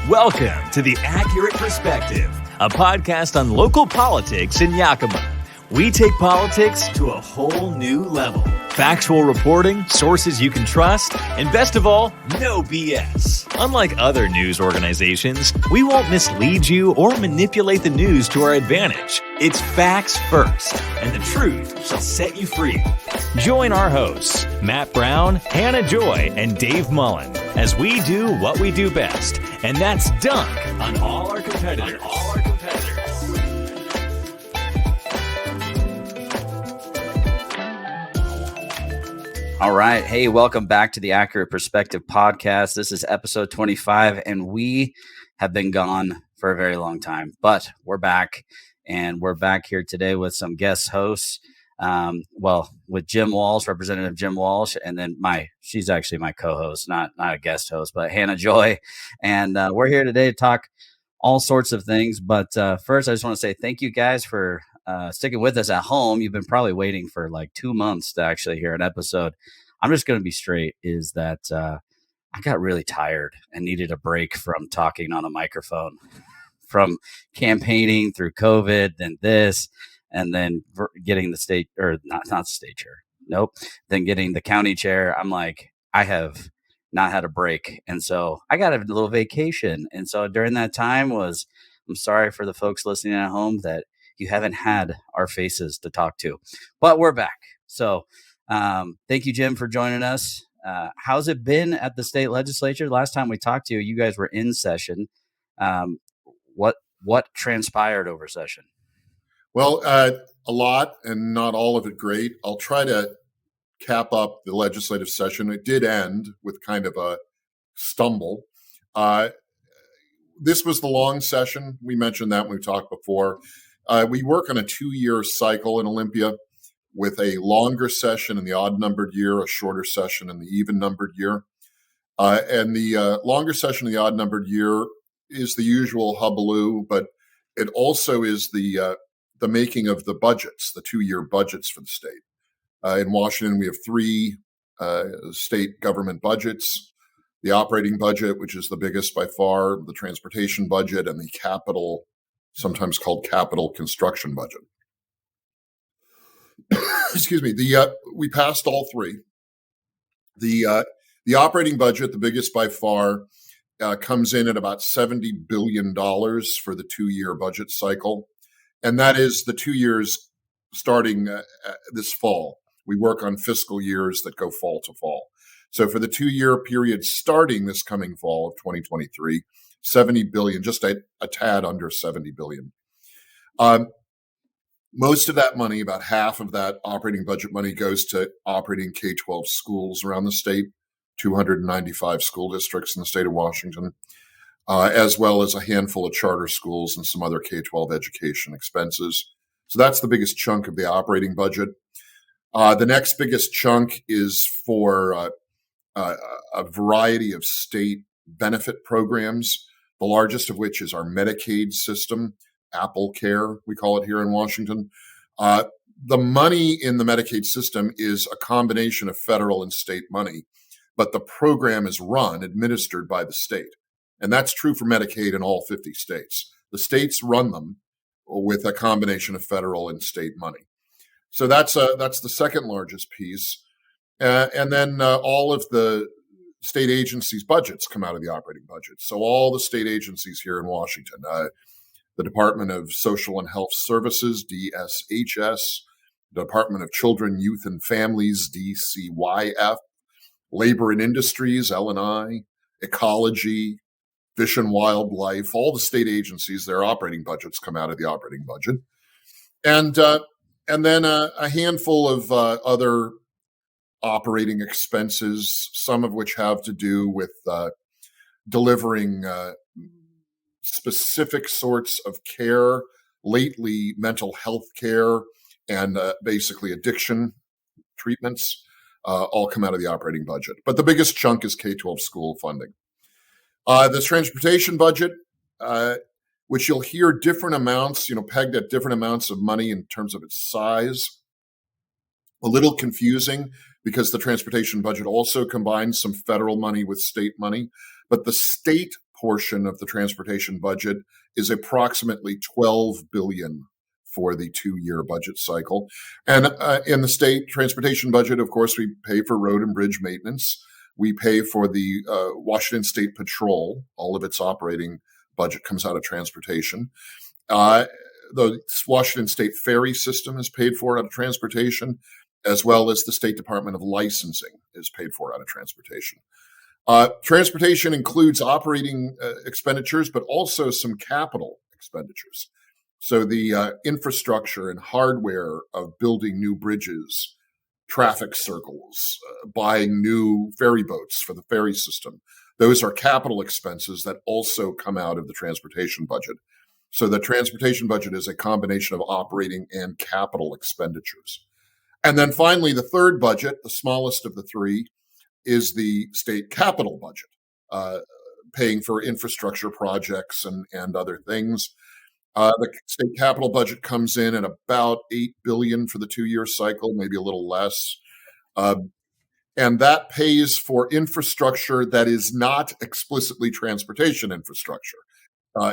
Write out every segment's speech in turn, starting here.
Welcome to The Accurate Perspective, a podcast on local politics in Yakima. We take politics to a whole new level. Factual reporting, sources you can trust, and best of all, no BS. Unlike other news organizations, we won't mislead you or manipulate the news to our advantage. It's facts first, and the truth shall set you free. Join our hosts, Matt Brown, Hannah Joy, and Dave Mullen, as we do what we do best, and that's dunk on all our competitors. All right. Hey, welcome back to the Accurate Perspective podcast. This is episode 25, and we have been gone for a very long time, but we're back, and we're back here today with some guest hosts. With Jim Walsh, Representative Jim Walsh, and then she's actually my co-host, not a guest host, but Hannah Joy. And we're here today to talk all sorts of things. But first, I just want to say thank you guys for sticking with us at home. You've been probably waiting for like 2 months to actually hear an episode. I'm just going to be straight, is that I got really tired and needed a break from talking on a microphone, from campaigning through COVID, then this, and then getting the state, or not the state chair. Nope. Then getting the county chair. I'm like, I have not had a break. And so I got a little vacation. And so during that time I'm sorry for the folks listening at home that you haven't had our faces to talk to, but we're back. So thank you, Jim, for joining us. How's it been at the state legislature? Last time we talked to you, you guys were in session. What transpired over session? Well, a lot, and not all of it great. I'll try to cap up the legislative session. It did end with kind of a stumble. This was the long session. We mentioned that when we talked before. We work on a 2-year cycle in Olympia, with a longer session in the odd-numbered year, a shorter session in the even-numbered year. And the longer session in the odd-numbered year is the usual hullabaloo, but it also is the making of the budgets, the 2-year budgets for the state. In Washington, we have 3 state government budgets: the operating budget, which is the biggest by far, the transportation budget, and the capital, sometimes called capital construction budget. Excuse me. We passed all 3. The operating budget, the biggest by far, comes in at about $70 billion for the 2-year budget cycle. And that is the 2 years starting this fall. We work on fiscal years that go fall to fall. So for the 2-year period starting this coming fall of 2023, $70 billion, just a tad under $70 billion. Most of that money, about half of that operating budget money, goes to operating K-12 schools around the state, 295 school districts in the state of Washington, as well as a handful of charter schools and some other K-12 education expenses. So that's the biggest chunk of the operating budget. The next biggest chunk is for a variety of state benefit programs, the largest of which is our Medicaid system, Apple Care, we call it here in Washington. The money in the Medicaid system is a combination of federal and state money, but the program is administered by the state. And that's true for Medicaid in all 50 states. The states run them with a combination of federal and state money. So that's the second largest piece. And then all of the state agencies' budgets come out of the operating budget. So all the state agencies here in Washington, the Department of Social and Health Services, DSHS, Department of Children, Youth and Families, DCYF, Labor and Industries, L&I, Ecology, Fish and Wildlife, all the state agencies, their operating budgets come out of the operating budget. And then a handful of other operating expenses, some of which have to do with delivering specific sorts of care, lately mental health care, and basically addiction treatments, all come out of the operating budget. But the biggest chunk is K-12 school funding. The transportation budget, which you'll hear different amounts, pegged at different amounts of money in terms of its size. A little confusing because the transportation budget also combines some federal money with state money, but the state portion of the transportation budget is approximately $12 billion for the 2-year budget cycle. And in the state transportation budget, of course, we pay for road and bridge maintenance. We pay for the Washington State Patrol. All of its operating budget comes out of transportation. The Washington State ferry system is paid for out of transportation, as well as the State Department of Licensing is paid for out of transportation. Transportation includes operating expenditures, but also some capital expenditures. So the infrastructure and hardware of building new bridges, traffic circles, buying new ferry boats for the ferry system, those are capital expenses that also come out of the transportation budget. So the transportation budget is a combination of operating and capital expenditures. And then finally, the third budget, the smallest of the three, is the state capital budget, paying for infrastructure projects and other things. The state capital budget comes in at about $8 billion for the 2-year cycle, maybe a little less. And that pays for infrastructure that is not explicitly transportation infrastructure.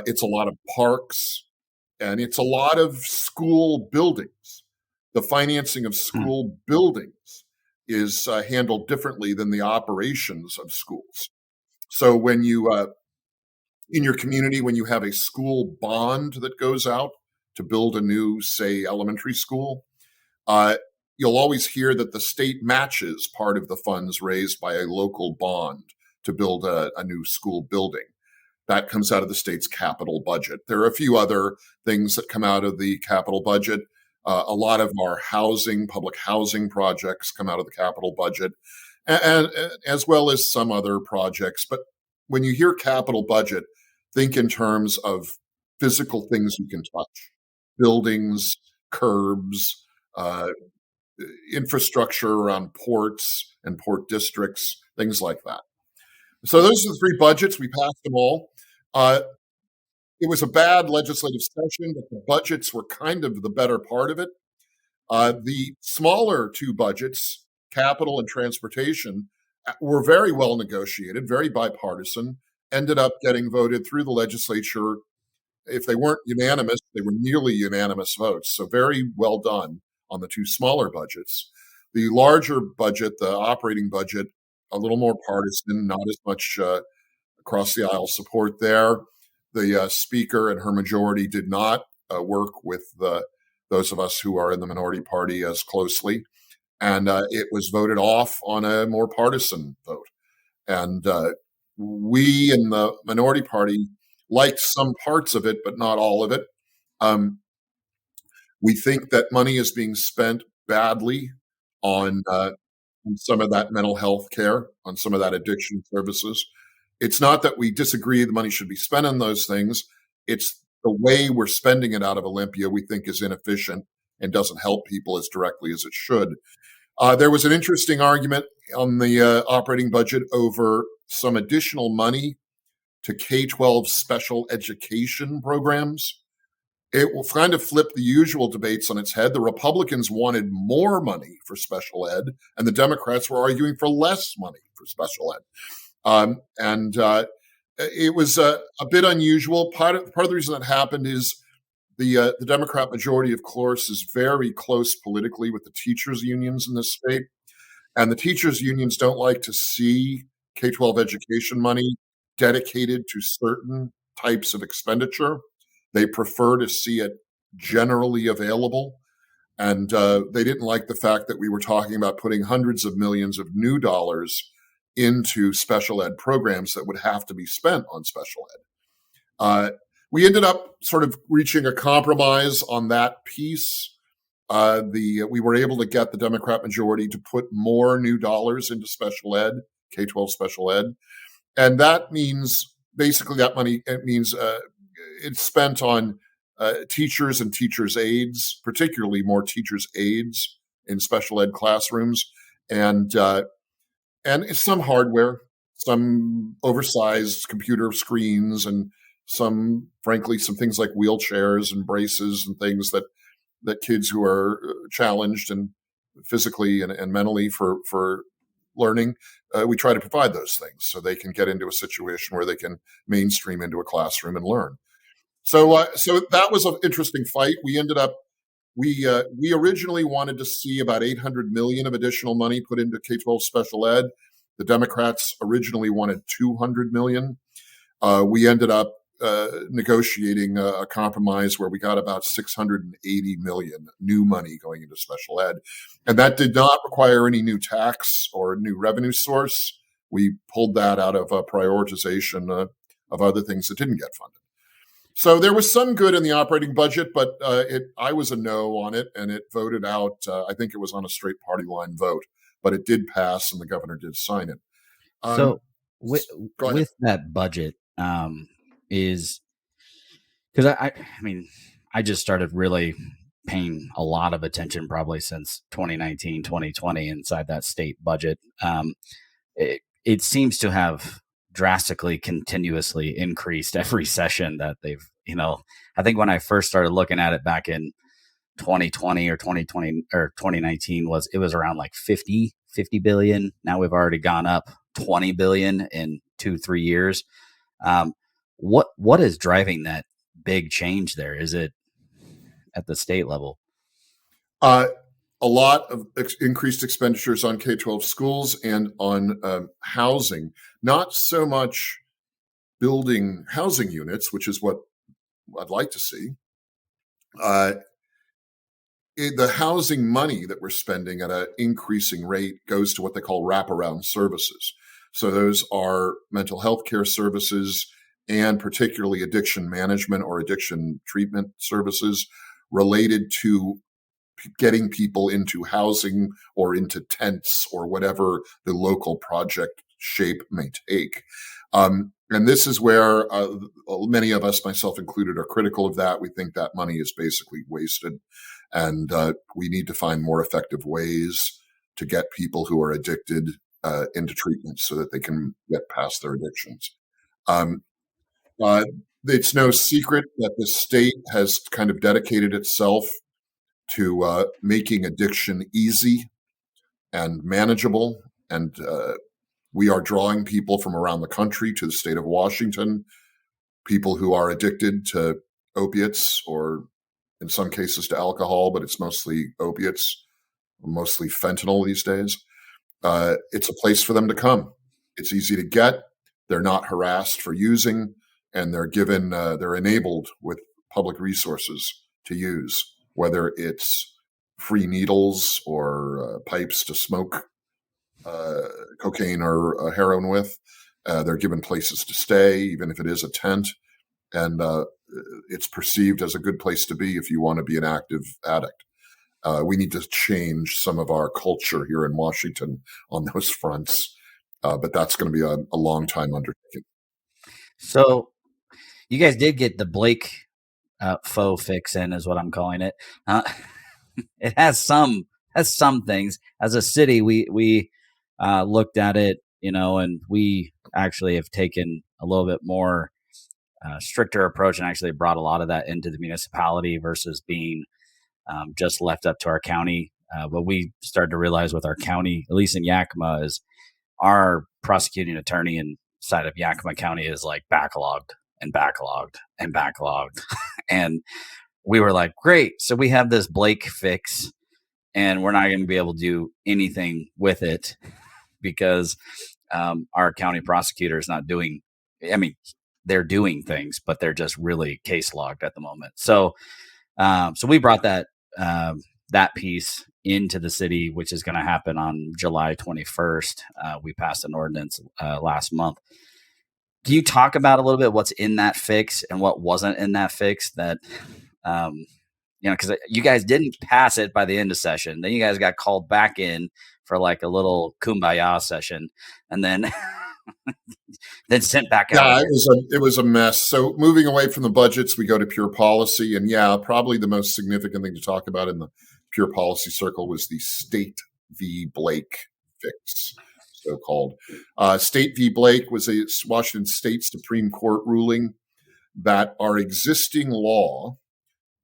It's a lot of parks, and it's a lot of school buildings. The financing of school buildings is handled differently than the operations of schools. So when you, in your community, when you have a school bond that goes out to build a new, say, elementary school, you'll always hear that the state matches part of the funds raised by a local bond to build a new school building. That comes out of the state's capital budget. There are a few other things that come out of the capital budget. A lot of our public housing projects come out of the capital budget, and as well as some other projects. But when you hear capital budget, think in terms of physical things you can touch: buildings, curbs, infrastructure around ports and port districts, things like that. So those are the three budgets. We passed them all. It was a bad legislative session, but the budgets were kind of the better part of it. The smaller two budgets, capital and transportation, were very well negotiated, very bipartisan, ended up getting voted through the legislature. If they weren't unanimous, they were nearly unanimous votes. So very well done on the two smaller budgets. The larger budget, the operating budget, a little more partisan, not as much across the aisle support there. The speaker and her majority did not work with those of us who are in the minority party as closely. And it was voted off on a more partisan vote. And we in the minority party liked some parts of it, but not all of it. We think that money is being spent badly on some of that mental health care, on some of that addiction services. It's not that we disagree the money should be spent on those things. It's the way we're spending it out of Olympia we think is inefficient and doesn't help people as directly as it should. There was an interesting argument on the operating budget over some additional money to K-12 special education programs. It will kind of flip the usual debates on its head. The Republicans wanted more money for special ed, and the Democrats were arguing for less money for special ed. It was a bit unusual. Part of the reason that happened is the Democrat majority, of course, is very close politically with the teachers' unions in this state. And the teachers' unions don't like to see K-12 education money dedicated to certain types of expenditure. They prefer to see it generally available. And they didn't like the fact that we were talking about putting hundreds of millions of new dollars into special ed programs that would have to be spent on special ed. We ended up sort of reaching a compromise on that piece. We were able to get the Democrat majority to put more new dollars into special ed, K-12 special ed. And that means, basically that money, it means it's spent on teachers and teachers' aides, particularly more teachers' aides in special ed classrooms, and some hardware, some oversized computer screens, and frankly, some things like wheelchairs and braces and things that kids who are challenged and physically and mentally for learning we try to provide those things so they can get into a situation where they can mainstream into a classroom and learn. So that was an interesting fight. We ended up, we originally wanted to see about $800 million of additional money put into K-12 special ed. The Democrats originally wanted $200 million. We ended up negotiating a compromise where we got about $680 million new money going into special ed. And that did not require any new tax or new revenue source. We pulled that out of a prioritization of other things that didn't get funded. So there was some good in the operating budget, but I was a no on it, and it voted out. I think it was on a straight party line vote, but it did pass, and the governor did sign it. So with that budget, is because I mean, I just started really paying a lot of attention probably since 2019, 2020 inside that state budget. It seems to have drastically continuously increased every session that they've, I think when I first started looking at it back in 2020 or 2020 or 2019 it was around like 50 billion. Now we've already gone up 20 billion in 2-3 years. What is driving that big change there? Is it at the state level? A lot of increased expenditures on K-12 schools and on housing, not so much building housing units, which is what I'd like to see. The housing money that we're spending at an increasing rate goes to what they call wraparound services. So those are mental health care services and particularly addiction management or addiction treatment services related to getting people into housing or into tents or whatever the local project shape may take. And this is where many of us, myself included, are critical of that. We think that money is basically wasted, and we need to find more effective ways to get people who are addicted into treatment so that they can get past their addictions. It's no secret that the state has kind of dedicated itself to making addiction easy and manageable. And we are drawing people from around the country to the state of Washington, people who are addicted to opiates or in some cases to alcohol, but it's mostly opiates, mostly fentanyl these days. It's a place for them to come. It's easy to get. They're not harassed for using, and they're given, they're enabled with public resources to use, whether it's free needles or pipes to smoke cocaine or heroin with. They're given places to stay, even if it is a tent, and it's perceived as a good place to be if you want to be an active addict. We need to change some of our culture here in Washington on those fronts, but that's going to be a long time undertaking. So you guys did get the Blake faux fix in, is what I'm calling it. It has some things. As a city, we looked at it, and we actually have taken a little bit more stricter approach and actually brought a lot of that into the municipality versus being just left up to our county. What we started to realize with our county, at least in Yakima, is our prosecuting attorney inside of Yakima County is like backlogged. And we were like, great. So we have this Blake fix and we're not going to be able to do anything with it because our county prosecutor is not doing, they're doing things, but they're just really case logged at the moment. So we brought that piece into the city, which is going to happen on July 21st. We passed an ordinance last month. Can you talk about a little bit what's in that fix and what wasn't in that fix that, because you guys didn't pass it by the end of session. Then you guys got called back in for like a little kumbaya session and then then sent back out. Yeah, it was a mess. So moving away from the budgets, we go to pure policy. And probably the most significant thing to talk about in the pure policy circle was the State v. Blake fix. So-called. State v. Blake was a Washington State Supreme Court ruling that our existing law,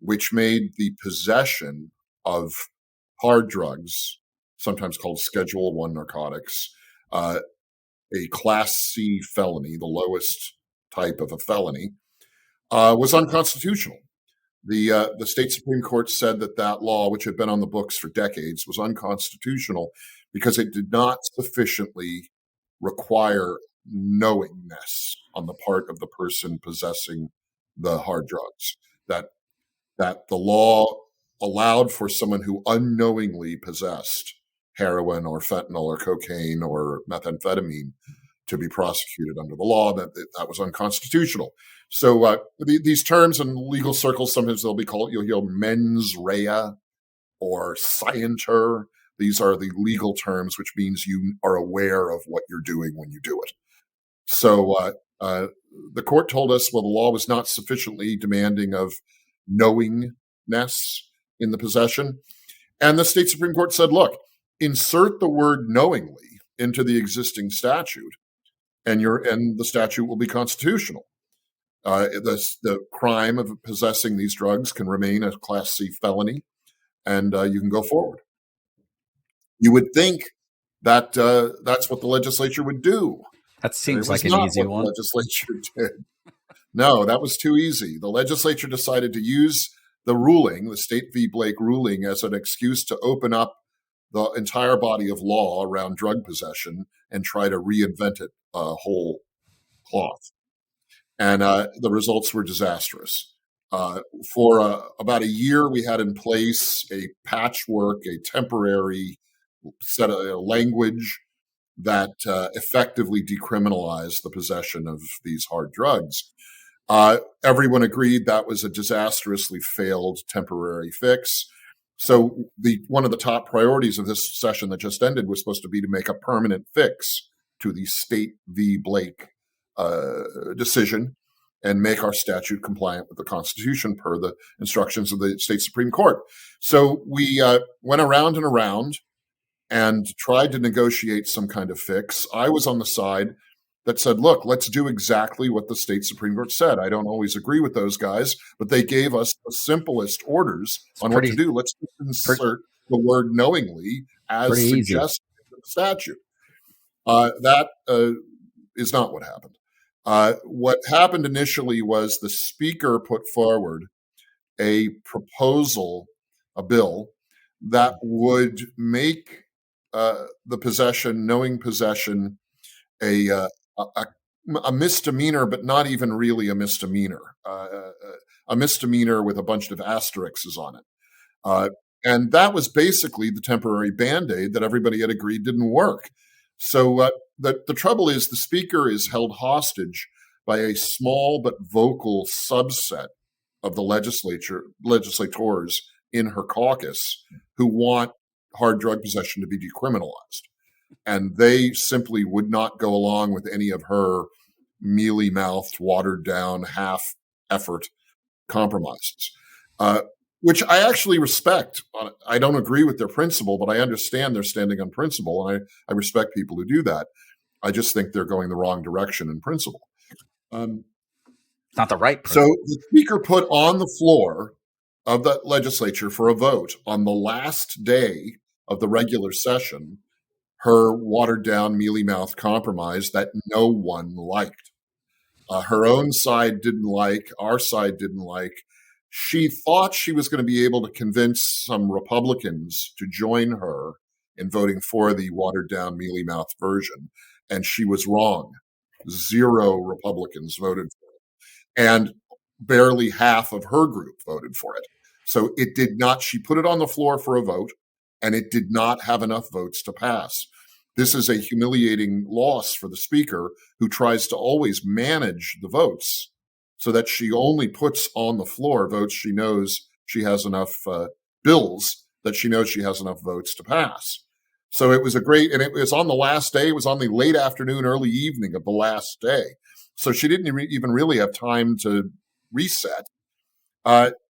which made the possession of hard drugs, sometimes called Schedule I narcotics, a Class C felony, the lowest type of a felony, was unconstitutional. The state Supreme Court said that law, which had been on the books for decades, was unconstitutional because it did not sufficiently require knowingness on the part of the person possessing the hard drugs. That the law allowed for someone who unknowingly possessed heroin or fentanyl or cocaine or methamphetamine to be prosecuted under the law, that was unconstitutional. So these terms in legal circles, sometimes they'll be called, you'll hear mens rea or scienter. These are the legal terms, which means you are aware of what you're doing when you do it. So the court told us, well, the law was not sufficiently demanding of knowingness in the possession. And the state Supreme Court said, look, insert the word knowingly into the existing statute, and the statute will be constitutional. The crime of possessing these drugs can remain a Class C felony, and you can go forward. You would think that that's what the legislature would do. That seems like an easy one. The legislature did. No, that was too easy. The legislature decided to use the ruling, the State v. Blake ruling, as an excuse to open up the entire body of law around drug possession and try to reinvent it whole cloth. And the results were disastrous. For about a year, we had in place a patchwork, a temporary set of language that effectively decriminalized the possession of these hard drugs. Everyone agreed that was a disastrously failed temporary fix. So one of the top priorities of this session that just ended was supposed to be to make a permanent fix to the State v. Blake decision and make our statute compliant with the Constitution per the instructions of the state Supreme Court. So we went around and around and tried to negotiate some kind of fix. I was on the side that said, look, let's do exactly what the state Supreme Court said. I don't always agree with those guys, but they gave us the simplest orders on what to do. Let's insert the word knowingly as suggested in the statute. That is not what happened. What happened initially was the speaker put forward a proposal, a bill, that would make the knowing possession, a misdemeanor, but not even really a misdemeanor, a misdemeanor with a bunch of asterisks on it. And that was basically the temporary Band-Aid that everybody had agreed didn't work. So the trouble is the speaker is held hostage by a small but vocal subset of the legislators in her caucus who want hard drug possession to be decriminalized. And they simply would not go along with any of her mealy-mouthed, watered-down, half-effort compromises, which I actually respect. I don't agree with their principle, but I understand they're standing on principle, and I respect people who do that. I just think they're going the wrong direction in principle. Not the right principle. So the speaker put on the floor of the legislature for a vote on the last day of the regular session her watered-down, mealy-mouthed compromise that no one liked. Her own side didn't like, our side didn't like. She thought she was going to be able to convince some Republicans to join her in voting for the watered-down, mealy-mouthed version, and she was wrong. 0 Republicans voted for it, and barely half of her group voted for it. So it did not, she put it on the floor for a vote, and it did not have enough votes to pass. This is a humiliating loss for the speaker, who tries to always manage the votes so that she only puts on the floor votes she knows she has enough bills that she knows she has enough votes to pass. So it was and it was on the last day. It was on the late afternoon, early evening of the last day. So she didn't even really have time to reset.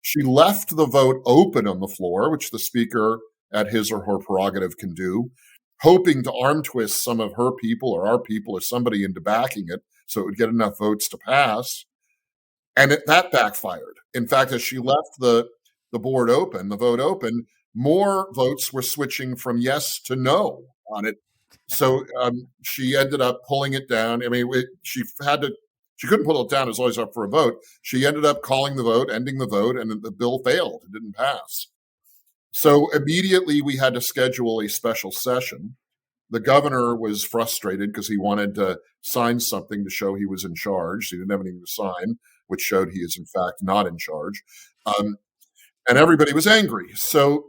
She left the vote open on the floor, which the speaker at his or her prerogative can do, hoping to arm twist some of her people or our people or somebody into backing it so it would get enough votes to pass. And that backfired. In fact, as she left the vote open, more votes were switching from yes to no on it So she ended up pulling it down. I mean, she couldn't pull it down. It was always up for a vote. She ended up calling the vote, ending the vote, and the bill failed. It didn't pass. So immediately we had to schedule a special session. The governor was frustrated because he wanted to sign something to show he was in charge. He didn't have anything to sign, which showed he is in fact not in charge. And everybody was angry. So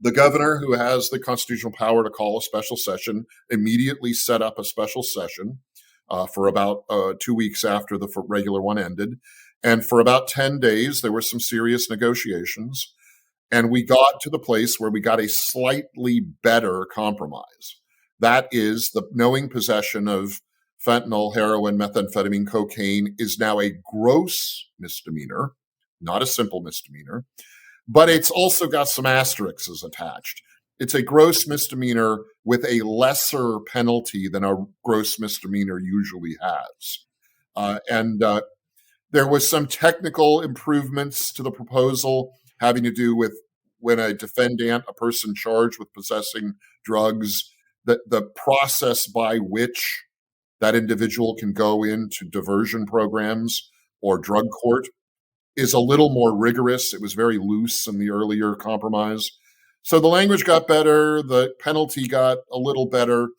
the governor, who has the constitutional power to call a special session, immediately set up a special session for about 2 weeks after the regular one ended. And for about 10 days, there were some serious negotiations. And we got to the place where we got a slightly better compromise. That is, the knowing possession of fentanyl, heroin, methamphetamine, cocaine is now a gross misdemeanor, not a simple misdemeanor. But it's also got some asterisks attached. It's a gross misdemeanor with a lesser penalty than a gross misdemeanor usually has. And there was some technical improvements to the proposal having to do with when a defendant, a person charged with possessing drugs, the process by which that individual can go into diversion programs or drug court is a little more rigorous. It was very loose in the earlier compromise. So the language got better, the penalty got a little better,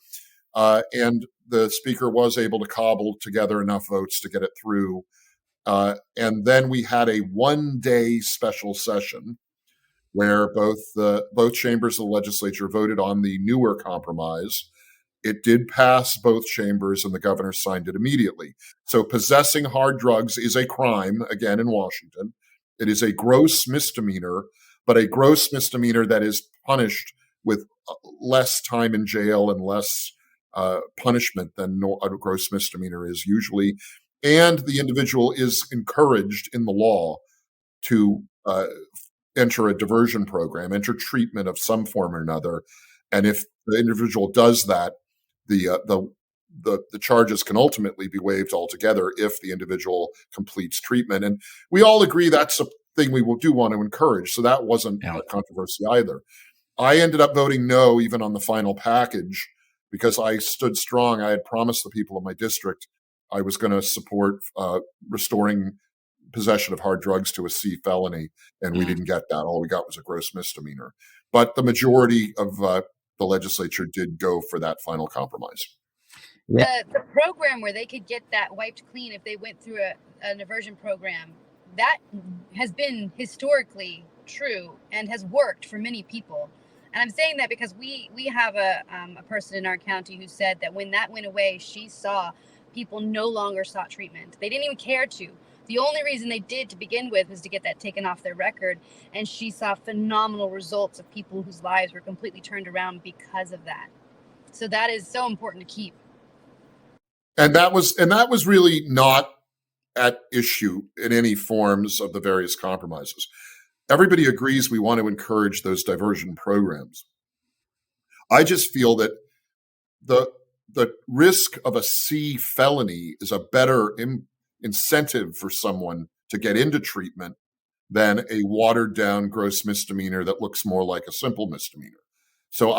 and the speaker was able to cobble together enough votes to get it through. And then we had a one-day special session where both chambers of the legislature voted on the newer compromise. It did pass both chambers, and the governor signed it immediately. So possessing hard drugs is a crime, again, in Washington. It is a gross misdemeanor, but a gross misdemeanor that is punished with less time in jail and less punishment than a gross misdemeanor is usually. And the individual is encouraged in the law to enter a diversion program, enter treatment of some form or another. And if the individual does that, the charges can ultimately be waived altogether if the individual completes treatment. And we all agree that's a thing we do want to encourage. So that wasn't a controversy either. I ended up voting no, even on the final package, because I stood strong. I had promised the people of my district I was going to support restoring possession of hard drugs to a C felony, and we didn't get that. All we got was a gross misdemeanor. But the majority of the legislature did go for that final compromise. The program where they could get that wiped clean if they went through a diversion program, that has been historically true and has worked for many people. And I'm saying that because we have a person in our county who said that when that went away, she saw people no longer sought treatment. They didn't even care to. The only reason they did to begin with was to get that taken off their record. And she saw phenomenal results of people whose lives were completely turned around because of that. So that is so important to keep. And that was really not at issue in any forms of the various compromises. Everybody agrees we want to encourage those diversion programs. I just feel that the risk of a C felony is a better incentive for someone to get into treatment than a watered down gross misdemeanor that looks more like a simple misdemeanor. So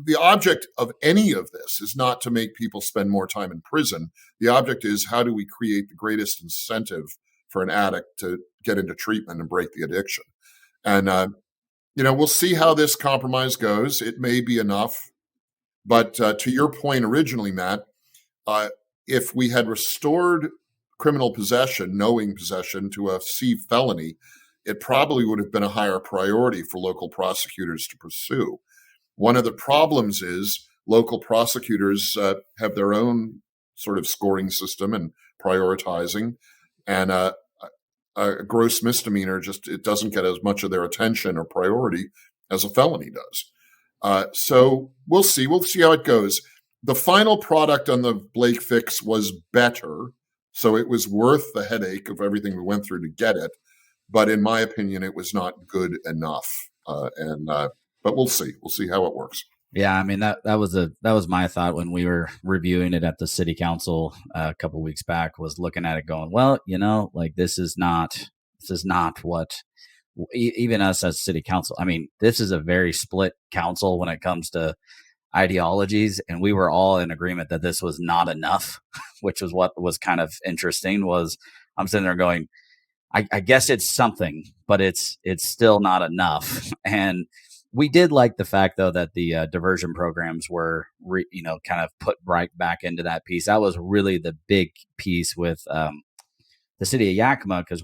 the object of any of this is not to make people spend more time in prison. The object is, how do we create the greatest incentive for an addict to get into treatment and break the addiction? And, we'll see how this compromise goes. It may be enough. But to your point originally, Matt, if we had restored criminal possession, knowing possession, to a C felony, it probably would have been a higher priority for local prosecutors to pursue. One of the problems is local prosecutors have their own sort of scoring system and prioritizing, and a gross misdemeanor it doesn't get as much of their attention or priority as a felony does. So we'll see. We'll see how it goes. The final product on the Blake fix was better, so it was worth the headache of everything we went through to get it. But in my opinion, it was not good enough. But we'll see. We'll see how it works. Yeah, I mean that was my thought when we were reviewing it at the city council a couple of weeks back. Was looking at it going, well, this is not what even us as city council. I mean, this is a very split council when it comes to ideologies, and we were all in agreement that this was not enough, which was what was kind of interesting. Was I'm sitting there going, I guess it's something, but it's still not enough. And we did like the fact, though, that the diversion programs were, kind of put right back into that piece. That was really the big piece with the city of Yakima, because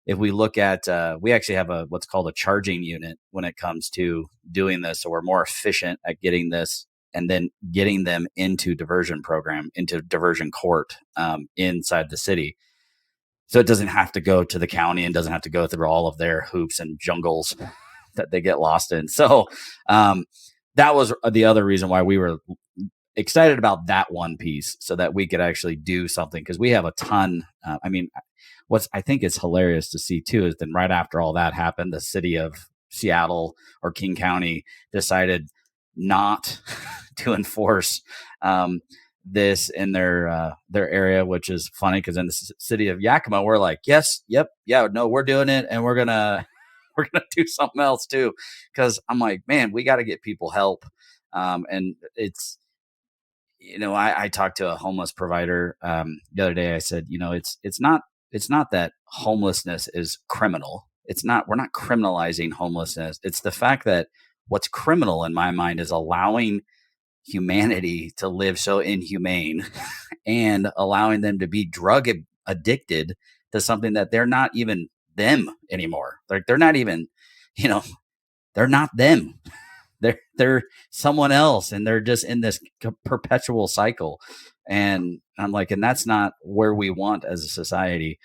if we look at, we actually have what's called a charging unit when it comes to doing this. So we're more efficient at getting this and then getting them into diversion court inside the city. So it doesn't have to go to the county and doesn't have to go through all of their hoops and jungles that they get lost in. So that was the other reason why we were excited about that one piece, so that we could actually do something, because we have a ton. What I think is hilarious to see too is then right after all that happened, the city of Seattle or King County decided not to enforce this in their area, which is funny, because in the city of Yakima, we're like, yes, yep, yeah, no, we're doing it, and we're gonna do something else too. Because I'm like, man, we got to get people help, and it's, I talked to a homeless provider the other day. I said, it's not that homelessness is criminal. We're not criminalizing homelessness. It's the fact that what's criminal in my mind is allowing humanity to live so inhumane and allowing them to be drug addicted to something that they're not even them anymore. They're not even, they're not them. They're someone else, and they're just in this perpetual cycle. And I'm like, and that's not where we want as a society.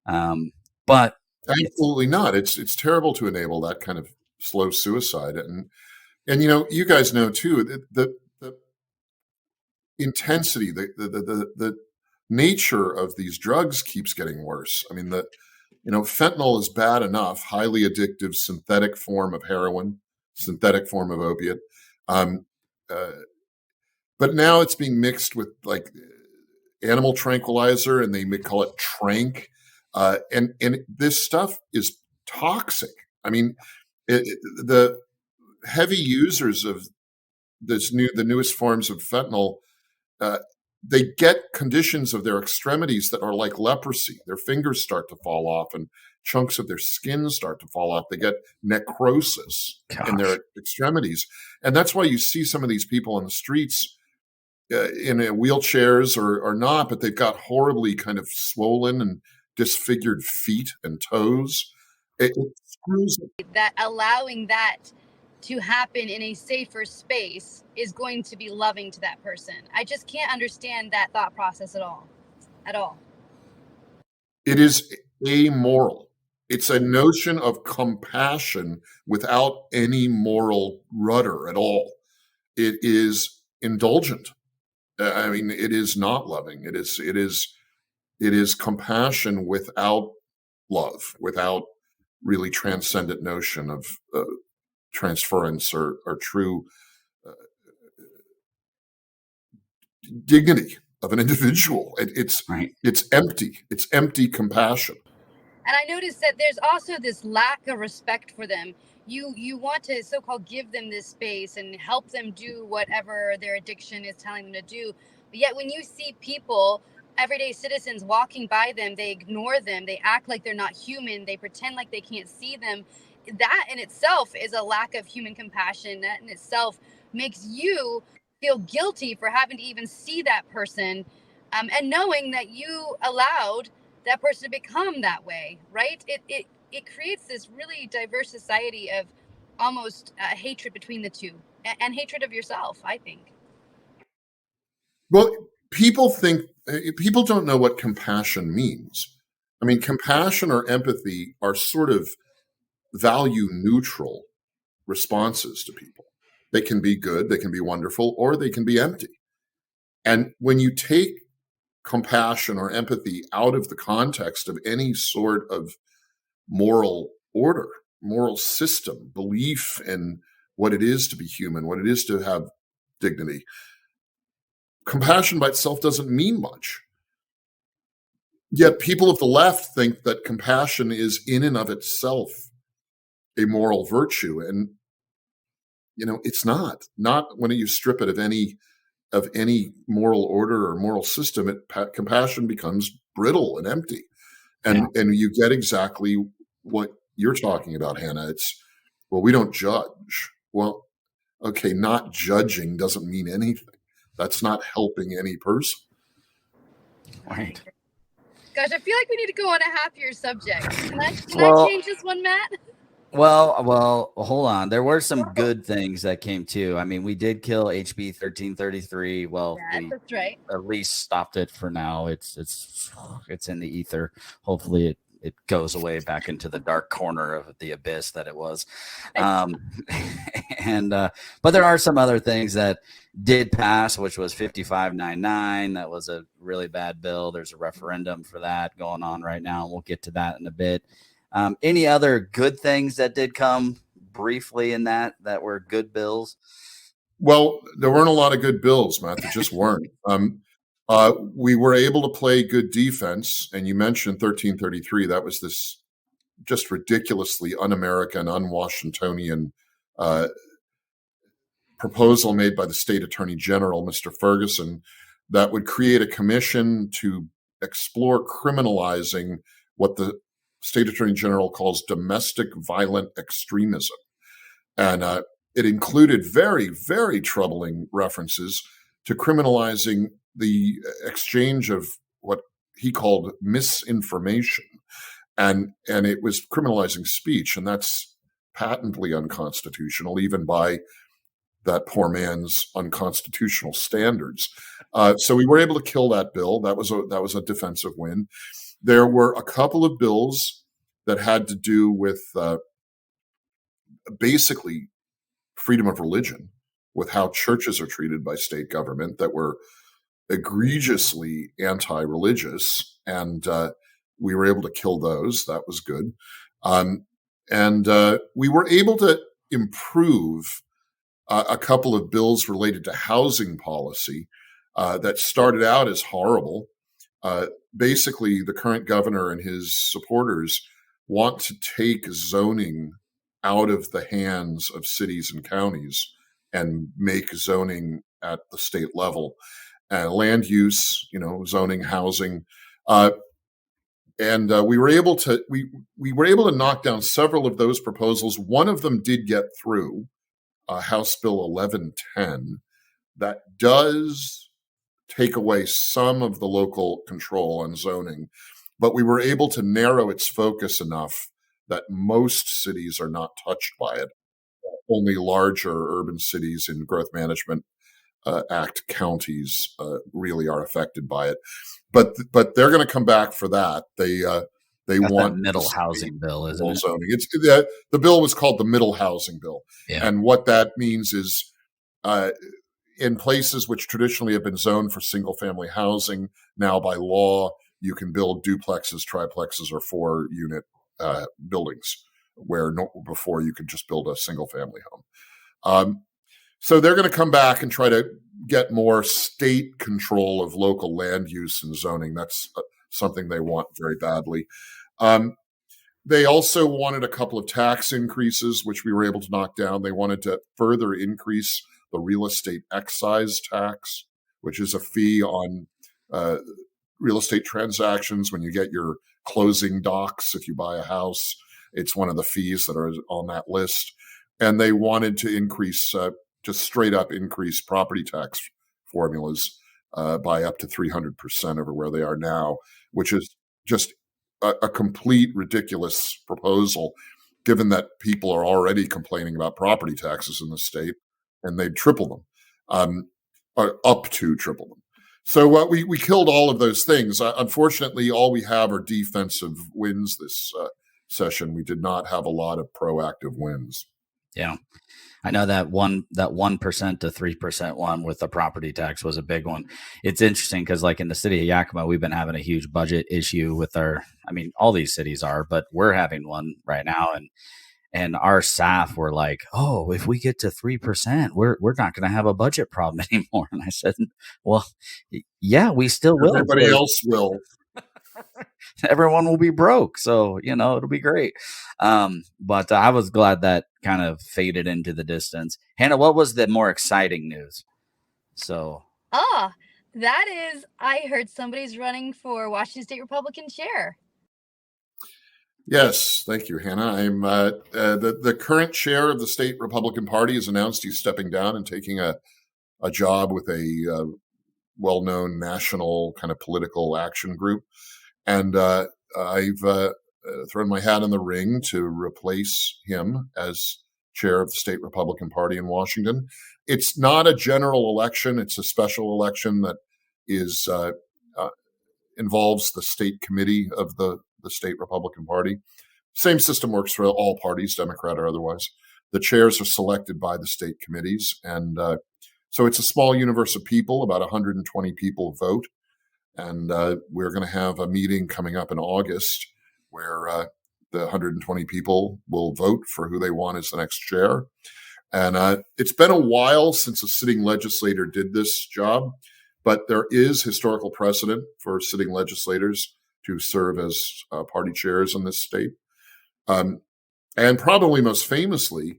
But absolutely not. It's terrible to enable that kind of slow suicide. And you guys know too, the intensity, the nature of these drugs keeps getting worse. I mean, fentanyl is bad enough, highly addictive synthetic form of heroin, synthetic form of opiate. But now it's being mixed with like animal tranquilizer, and they may call it trank. And this stuff is toxic. I mean, the heavy users of the newest forms of fentanyl, they get conditions of their extremities that are like leprosy. Their fingers start to fall off, and chunks of their skin start to fall off. They get necrosis in their extremities. And that's why you see some of these people on the streets in wheelchairs or not, but they've got horribly kind of swollen and disfigured feet and toes. It screws that allowing that to happen in a safer space is going to be loving to that person. I just can't understand that thought process at all. It is amoral. It's a notion of compassion without any moral rudder at all. It is indulgent. It is not loving. It is compassion without love, without really transcendent notion of transference or true dignity of an individual. It's empty. It's empty compassion. And I noticed that there's also this lack of respect for them. You want to so-called give them this space and help them do whatever their addiction is telling them to do. But yet when you see people, everyday citizens walking by them, they ignore them. They act like they're not human. They pretend like they can't see them. That in itself is a lack of human compassion. That in itself makes you feel guilty for having to even see that person, and knowing that you allowed that person to become that way, right? It creates this really diverse society of almost hatred between the two, and hatred of yourself, I think. Well, people don't know what compassion means. I mean, compassion or empathy are sort of value neutral responses to people. They can be good, they can be wonderful, or they can be empty. And when you take compassion or empathy out of the context of any sort of moral order, moral system, belief in what it is to be human, what it is to have dignity, compassion by itself doesn't mean much. Yet people of the left think that compassion is in and of itself a moral virtue. And, it's not when you strip it of any moral order or moral system. Compassion becomes brittle and empty, and you get exactly what you're talking about, Hannah. It's, well, we don't judge. Well, okay, not judging doesn't mean anything. That's not helping any person. Right. Gosh, I feel like we need to go on a happier subject. Can I change this one, Matt? Well, hold on. There were some good things that came too. I mean, we did kill HB 1333. Well, that's right. At least stopped it for now. It's in the ether. Hopefully it goes away back into the dark corner of the abyss that it was. But there are some other things that did pass, which was 5599. That was a really bad bill. There's a referendum for that going on right now. We'll get to that in a bit. Any other good things that did come briefly in that were good bills? Well, there weren't a lot of good bills, Matt. There just weren't. We were able to play good defense, and you mentioned 1333. That was this just ridiculously un-American, un-Washingtonian proposal made by the state attorney general, Mr. Ferguson, that would create a commission to explore criminalizing what the state attorney general calls domestic violent extremism. And it included very, very troubling references to criminalizing the exchange of what he called misinformation. And it was criminalizing speech, and that's patently unconstitutional, even by that poor man's unconstitutional standards. So we were able to kill that bill. That was a defensive win. There were a couple of bills that had to do with basically freedom of religion, with how churches are treated by state government, that were egregiously anti-religious, and we were able to kill those. That was good. And we were able to improve a couple of bills related to housing policy that started out as horrible. Basically, the current governor and his supporters want to take zoning out of the hands of cities and counties and make zoning at the state level. Land use, zoning, housing. And we were able to knock down several of those proposals. One of them did get through, House Bill 1110, that does take away some of the local control on zoning, but we were able to narrow its focus enough that most cities are not touched by it. Only larger urban cities in Growth Management Act counties really are affected by it. But they're going to come back for that. They want that middle housing bill, isn't it? Zoning. The bill was called the Middle Housing Bill, and what that means is, in places which traditionally have been zoned for single-family housing, now by law you can build duplexes, triplexes, or 4-unit buildings, where before you could just build a single-family home. So they're going to come back and try to get more state control of local land use and zoning. That's something they want very badly. They also wanted a couple of tax increases, which we were able to knock down. They wanted to further increase the real estate excise tax, which is a fee on real estate transactions when you get your closing docs. If you buy a house, it's one of the fees that are on that list. And they wanted to increase, just straight up increase property tax formulas by up to 300% over where they are now, which is just a complete ridiculous proposal, given that people are already complaining about property taxes in the state, and they'd triple them, or up to triple them. So we killed all of those things. Unfortunately, all we have are defensive wins this session. We did not have a lot of proactive wins. Yeah. I know that 1% to 3% one with the property tax was a big one. It's interesting because, like, in the city of Yakima, we've been having a huge budget issue with all these cities are, but we're having one right now. And our staff were like, oh, if we get to 3%, we're not going to have a budget problem anymore. And I said, well, yeah, we still will. Everybody else will. everyone will be broke. So, it'll be great. But I was glad that kind of faded into the distance. Hannah, what was the more exciting news? So, that is, I heard somebody's running for Washington State Republican chair. Yes, thank you, Hannah. I'm the current chair of the state Republican Party has announced he's stepping down and taking a job with a well-known national kind of political action group. And I've thrown my hat in the ring to replace him as chair of the state Republican Party in Washington. It's not a general election. It's a special election that is involves the state committee of the state Republican Party. Same system works for all parties, Democrat or otherwise. The chairs are selected by the state committees. And so it's a small universe of people, about 120 people vote. And we're going to have a meeting coming up in August where the 120 people will vote for who they want as the next chair. And it's been a while since a sitting legislator did this job, but there is historical precedent for sitting legislators to serve as party chairs in this state. And probably most famously,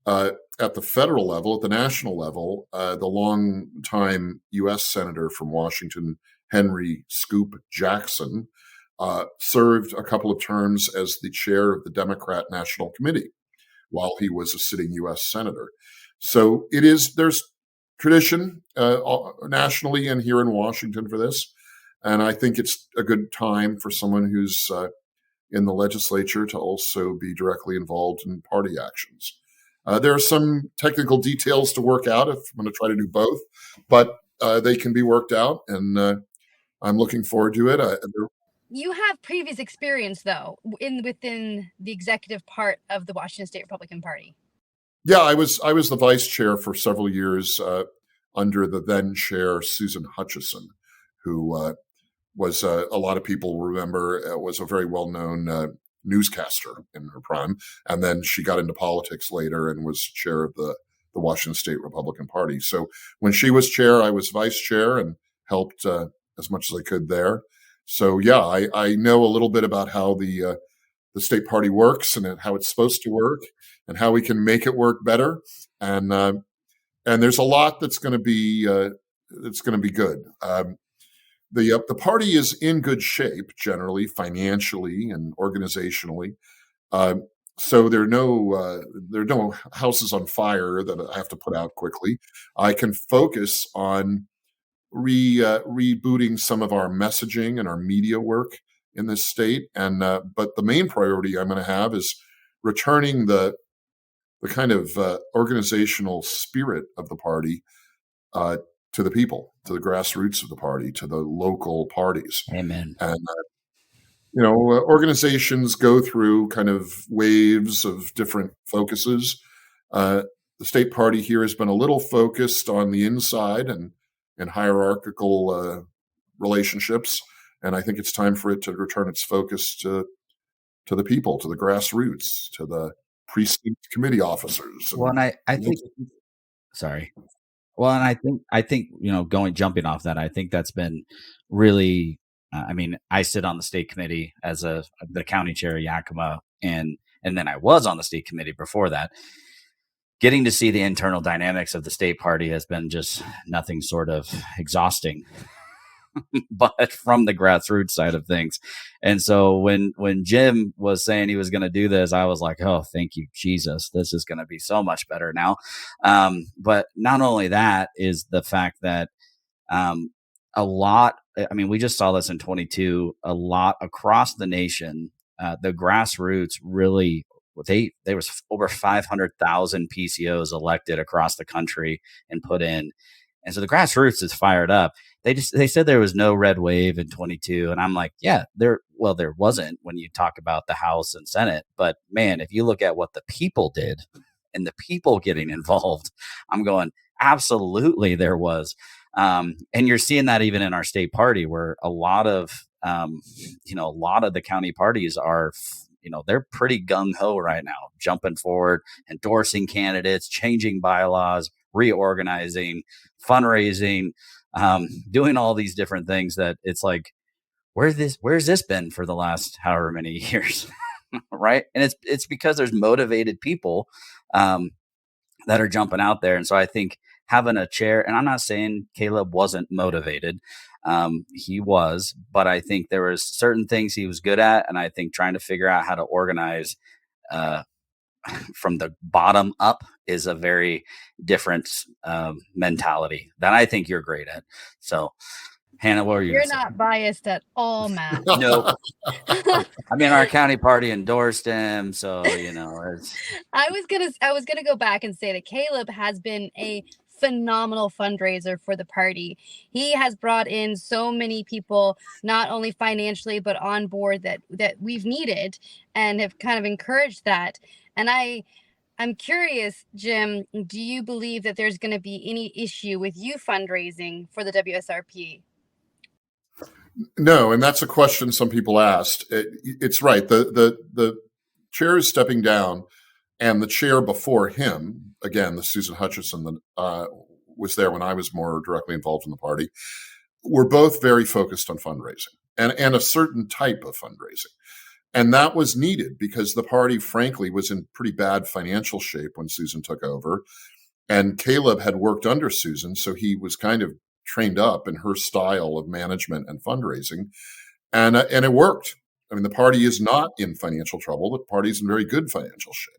at the federal level, at the national level, the longtime U.S. Senator from Washington, Henry Scoop Jackson, served a couple of terms as the chair of the Democrat National Committee while he was a sitting U.S. Senator. So there's tradition nationally and here in Washington for this. And I think it's a good time for someone who's in the legislature to also be directly involved in party actions. There are some technical details to work out if I'm going to try to do both, but they can be worked out, and I'm looking forward to it. You have previous experience, though, within the executive part of the Washington State Republican Party. Yeah, I was the vice chair for several years under the then chair, Susan Hutchison, who was a lot of people remember was a very well-known newscaster in her prime. And then she got into politics later and was chair of the Washington State Republican Party. So when she was chair, I was vice chair and helped as much as I could there. So yeah, I know a little bit about how the state party works and how it's supposed to work and how we can make it work better. And there's a lot that's going to be good. The party is in good shape generally, financially and organizationally. So there are no houses on fire that I have to put out quickly. I can focus on rebooting some of our messaging and our media work in this state. And but the main priority I'm going to have is returning the kind of organizational spirit of the party to the people, to the grassroots of the party, to the local parties. Amen. And organizations go through kind of waves of different focuses. The state party here has been a little focused on the inside and hierarchical relationships, and I think it's time for it to return its focus to the people, to the grassroots, to the precinct committee officers. Well, and I think, sorry. Well, and I think jumping off that, I think that's been really. I sit on the state committee as the county chair of Yakima, and then I was on the state committee before that. Getting to see the internal dynamics of the state party has been just nothing sort of exhausting, but from the grassroots side of things. And so when Jim was saying he was going to do this, I was like, oh, thank you, Jesus. This is going to be so much better now. But not only that is the fact that a lot, we just saw this in 22, a lot across the nation, the grassroots really, there was over 500,000 PCOs elected across the country and put in. And so the grassroots is fired up. They said there was no red wave in 22. And I'm like, yeah, there wasn't when you talk about the House and Senate. But man, if you look at what the people did and the people getting involved, I'm going, absolutely there was. And you're seeing that even in our state party where a lot of the county parties are, they're pretty gung-ho right now, jumping forward, endorsing candidates, changing bylaws, reorganizing, fundraising, doing all these different things that it's like where's this been for the last however many years? Right. And it's because there's motivated people that are jumping out there. And so I think having a chair, and I'm not saying Caleb wasn't motivated. He was, but I think there was certain things he was good at. And I think trying to figure out how to organize from the bottom up is a very different mentality that I think you're great at. So Hannah, what are you? You're not biased at all, Matt. No. I mean, our county party endorsed him, so it's. I was gonna go back and say that Caleb has been a phenomenal fundraiser for the party. He has brought in so many people, not only financially but on board that we've needed, and have kind of encouraged that. And I'm curious, Jim, do you believe that there's going to be any issue with you fundraising for the WSRP? No, and that's a question some people asked. It's right. The chair is stepping down, and the chair before him, again, the Susan Hutchison that was there when I was more directly involved in the party, were both very focused on fundraising and a certain type of fundraising. And that was needed because the party, frankly, was in pretty bad financial shape when Susan took over. And Caleb had worked under Susan, so he was kind of trained up in her style of management and fundraising, and it worked. I mean, the party is not in financial trouble. The party's in very good financial shape.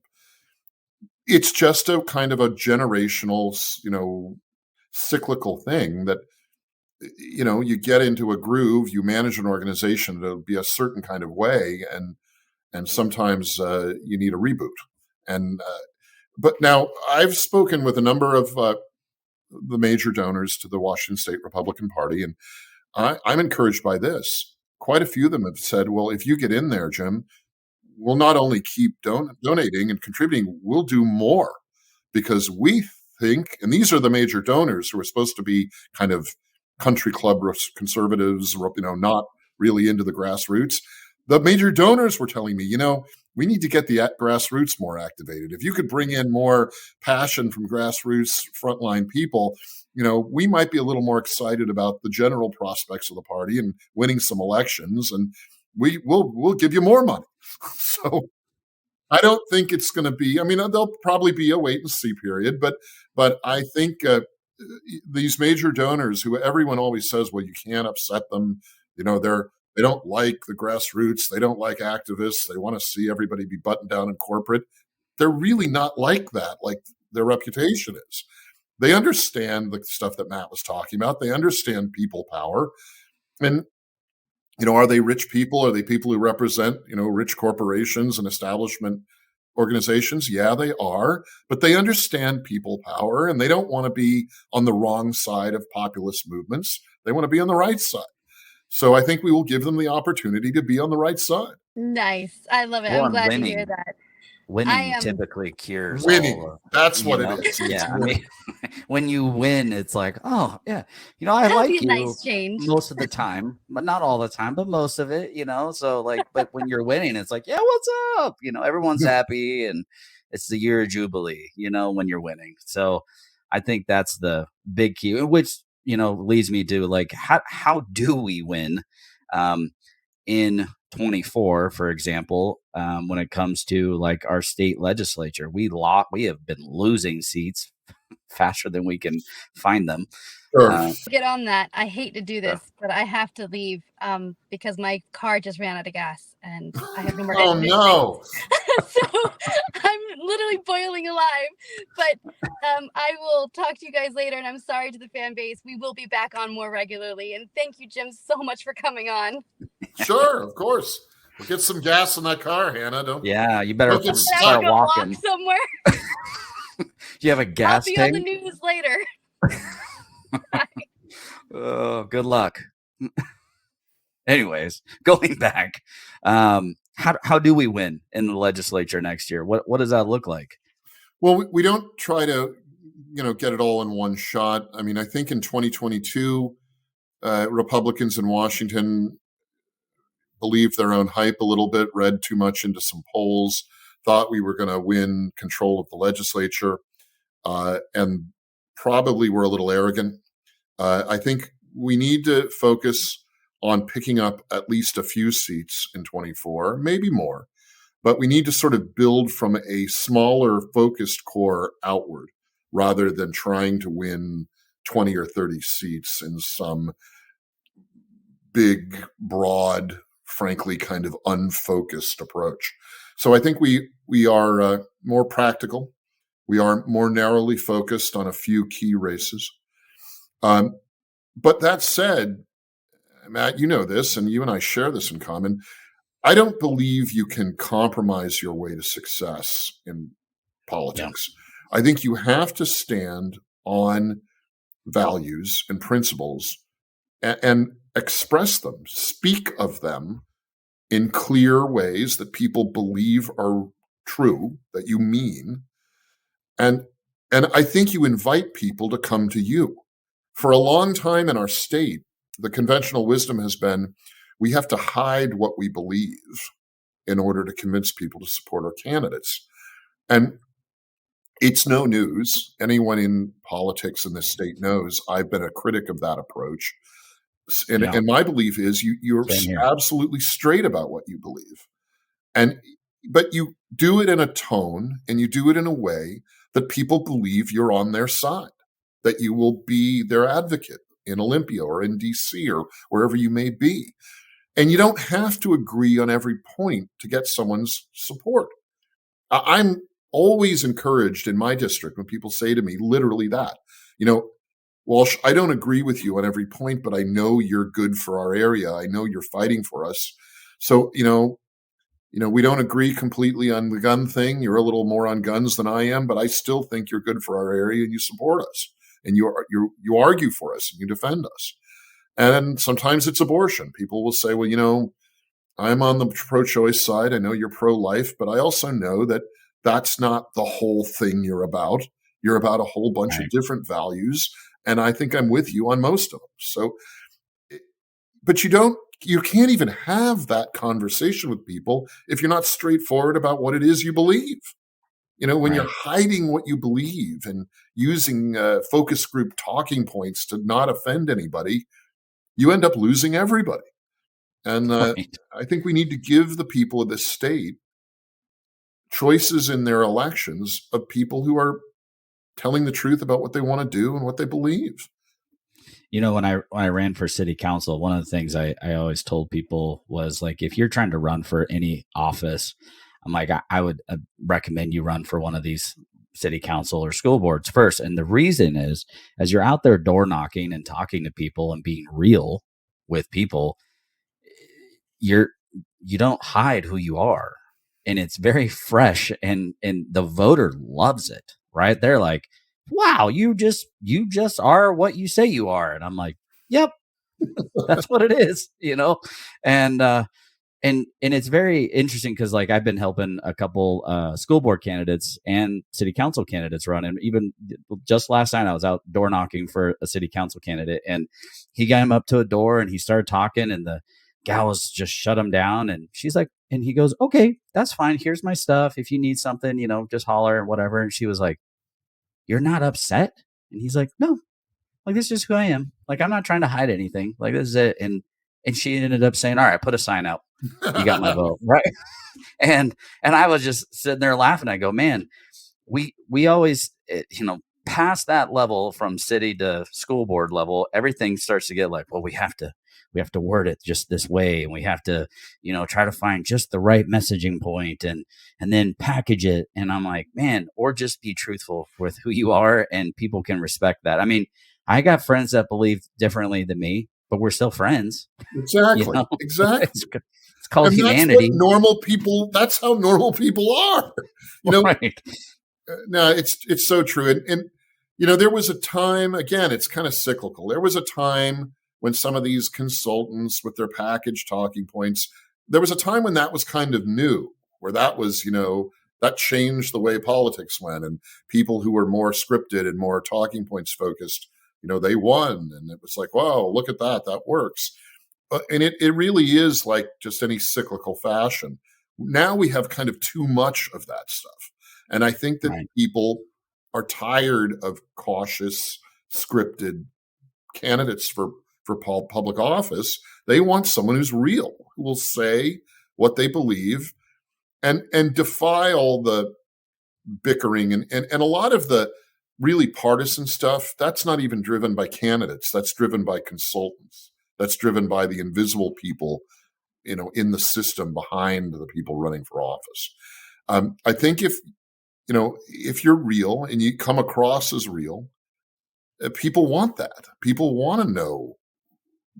It's just a kind of a generational, cyclical thing that, you get into a groove, you manage an organization to be a certain kind of way, and sometimes you need a reboot. And but now I've spoken with a number of the major donors to the Washington State Republican Party. And I'm encouraged by this. Quite a few of them have said, well, if you get in there, Jim, we'll not only keep donating and contributing, we'll do more because we think, and these are the major donors who are supposed to be kind of country club conservatives, not really into the grassroots. The major donors were telling me, we need to get the grassroots more activated. If you could bring in more passion from grassroots frontline people, we might be a little more excited about the general prospects of the party and winning some elections, and we'll give you more money. So I don't think it's going to be. I mean, there'll probably be a wait and see period, but I think these major donors, who everyone always says, well, you can't upset them. They don't like the grassroots. They don't like activists. They want to see everybody be buttoned down in corporate. They're really not like that, like their reputation is. They understand the stuff that Matt was talking about. They understand people power. And, are they rich people? Are they people who represent, rich corporations and establishment organizations? Yeah, they are. But they understand people power, and they don't want to be on the wrong side of populist movements. They want to be on the right side. So I think we will give them the opportunity to be on the right side. Nice. I love it. I'm glad to hear that. Winning typically cures. Winning. That's what it is. Yeah. I mean, when you win, it's like, oh, yeah. I like you nice change. Most of the time, but not all the time, but most of it, So but when you're winning, it's like, yeah, what's up? Everyone's happy, and it's the year of Jubilee, when you're winning. So I think that's the big key, which leads me to how do we win in 24, for example, when it comes to our state legislature? We have been losing seats faster than we can find them. Sure. Get on that. I hate to do this, but I have to leave because my car just ran out of gas and I have no more. Oh no! So I'm literally boiling alive. But I will talk to you guys later. And I'm sorry to the fan base. We will be back on more regularly. And thank you, Jim, so much for coming on. Sure, of course. We'll get some gas in that car, Hannah. Yeah, you better start walking somewhere. You have a gas tank? I'll be on the news later. Oh, good luck. Anyways, going back, how do we win in the legislature next year? What does that look like? Well, we don't try to, get it all in one shot. I mean, I think in 2022, Republicans in Washington believed their own hype a little bit, read too much into some polls, thought we were going to win control of the legislature, and probably were a little arrogant. I think we need to focus on picking up at least a few seats in 24, maybe more. But we need to sort of build from a smaller focused core outward rather than trying to win 20 or 30 seats in some big, broad, frankly, kind of unfocused approach. So I think we are more practical. We are more narrowly focused on a few key races. But that said, Matt, you know this, and you and I share this in common. I don't believe you can compromise your way to success in politics. Yeah. I think you have to stand on values and principles and express them, speak of them in clear ways that people believe are true, that you mean. And I think you invite people to come to you. For a long time in our state, the conventional wisdom has been we have to hide what we believe in order to convince people to support our candidates. And it's no news. Anyone in politics in this state knows I've been a critic of that approach. And my belief is you're absolutely straight about what you believe. But you do it in a tone and you do it in a way that people believe you're on their side, that you will be their advocate in Olympia or in DC or wherever you may be. And you don't have to agree on every point to get someone's support. I'm always encouraged in my district when people say to me literally that, Walsh, I don't agree with you on every point, but I know you're good for our area. I know you're fighting for us. So, we don't agree completely on the gun thing. You're a little more on guns than I am, but I still think you're good for our area and you support us and you argue for us and you defend us. And sometimes it's abortion. People will say, well, I'm on the pro-choice side. I know you're pro-life, but I also know that that's not the whole thing you're about. You're about a whole bunch of different values. And I think I'm with you on most of them. So, but you can't even have that conversation with people if you're not straightforward about what it is you believe. When you're hiding what you believe and using focus group talking points to not offend anybody, you end up losing everybody. And I think we need to give the people of this state choices in their elections of people who are telling the truth about what they want to do and what they believe. When I ran for city council, one of the things I always told people was like, if you're trying to run for any office, I'm like, I would recommend you run for one of these city council or school boards first. And the reason is, as you're out there door knocking and talking to people and being real with people, you don't hide who you are. And it's very fresh and the voter loves it, right? They're like, wow, you just are what you say you are. And I'm like, yep, that's what it is, and it's very interesting because like I've been helping a couple school board candidates and city council candidates run. And even just last night I was out door knocking for a city council candidate and he got him up to a door and he started talking and the gal was just shut him down. And she's like, and he goes, okay, that's fine. Here's my stuff. If you need something, just holler and whatever. And she was like, you're not upset? And he's like, no, like, this is just who I am. Like, I'm not trying to hide anything. Like, this is it. And she ended up saying, all right, put a sign out. You got my vote. Right. And I was just sitting there laughing. I go, man, we always, past that level from city to school board level, everything starts to get like, well, we have to word it just this way. And we have to, try to find just the right messaging point and then package it. And I'm like, man, or just be truthful with who you are and people can respect that. I mean, I got friends that believe differently than me, but we're still friends. Exactly. Exactly. It's called humanity. That's how normal people are. Right. No, it's so true. And there was a time, again, it's kind of cyclical. There was a time when some of these consultants with their package talking points, there was a time when that was kind of new, where that was, that changed the way politics went. And people who were more scripted and more talking points focused, they won. And it was like, wow, look at that. That works. And it really is like just any cyclical fashion. Now we have kind of too much of that stuff. And I think that people are tired of cautious, scripted candidates for public office. They want someone who's real, who will say what they believe and defy all the bickering and a lot of the really partisan stuff. That's not even driven by candidates. That's driven by consultants. That's driven by the invisible people, in the system behind the people running for office. I think if you're real and you come across as real, people want that. People want to know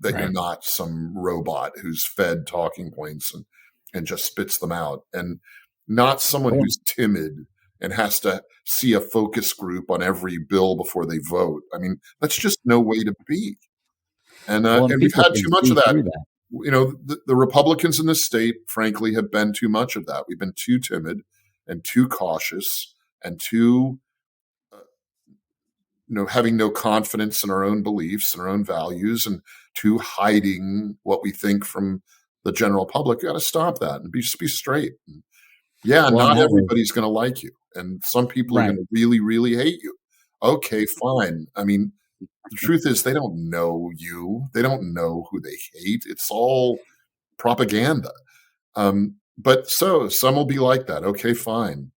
that Right. you're not some robot who's fed talking points and just spits them out, and not someone Cool. who's timid and has to see a focus group on every bill before they vote. I mean, that's just no way to be. And and and we've people had can too much see of that. through that. The Republicans in this state, frankly, have been too much of that. We've been too timid and too cautious and too, having no confidence in our own beliefs and our own values, and too hiding what we think from the general public. You got to stop that and just be straight. And not everybody's going to like you, and some people are Right. going to really, really hate you. Okay, fine. I mean, the truth is, they don't know you. They don't know who they hate. It's all propaganda. But some will be like that. Okay, fine.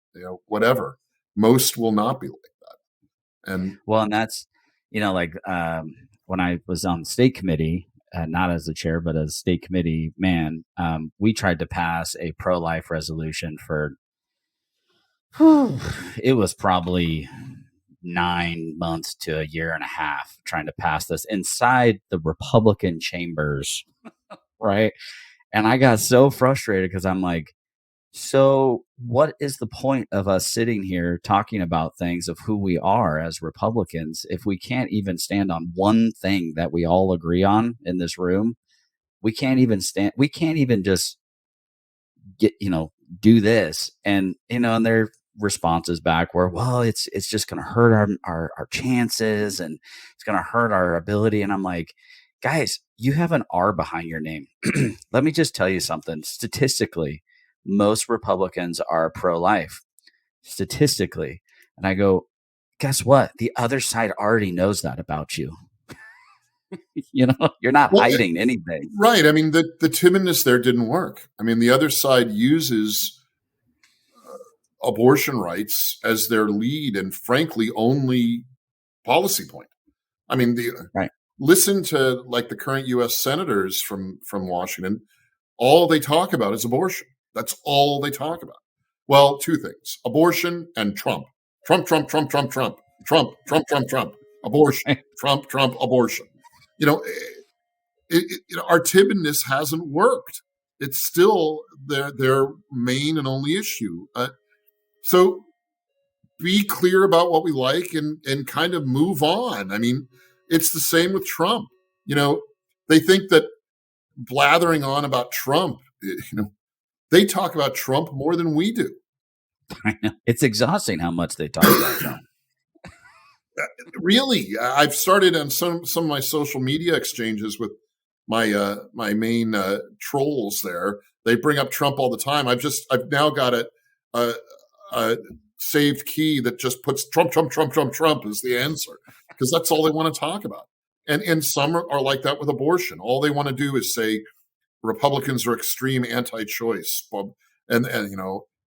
Whatever. Most will not be like that. And that's, when I was on the state committee, not as the chair, but as state committee man, we tried to pass a pro-life resolution for, it was probably 9 months to a year and a half trying to pass this inside the Republican chambers. Right. And I got so frustrated because I'm like, so what is the point of us sitting here talking about things of who we are as Republicans if we can't even stand on one thing that we all agree on in this room? We can't even just get, do this. And, and their responses back were, well, it's just going to hurt our chances, and it's going to hurt our ability. And I'm like, guys, you have an R behind your name. Let me just tell you something. Statistically, most Republicans are pro-life, statistically. And I go, guess what? The other side already knows that about you. You're not hiding anything. Right. I mean, the timidness there didn't work. I mean, the other side uses abortion rights as their lead and, frankly, only policy point. I mean, Right. Listen to like the current U.S. senators from Washington. All they talk about is abortion. That's all they talk about. Well, two things: abortion and Trump. Trump, Trump, Trump, Trump, Trump, Trump, Trump, Trump, Trump. Abortion. Trump, Trump, abortion. Our timidness hasn't worked. It's still their main and only issue. So be clear about what we like and kind of move on. I mean, it's the same with Trump. They think that blathering on about Trump, they talk about Trump more than we do. I know. It's exhausting how much they talk about Trump. Really, I've started on some of my social media exchanges with my main trolls there. They bring up Trump all the time. I've now got a saved key that just puts Trump, Trump, Trump, Trump, Trump as the answer, because that's all they want to talk about. And some are like that with abortion. All they want to do is say Republicans are extreme anti-choice. And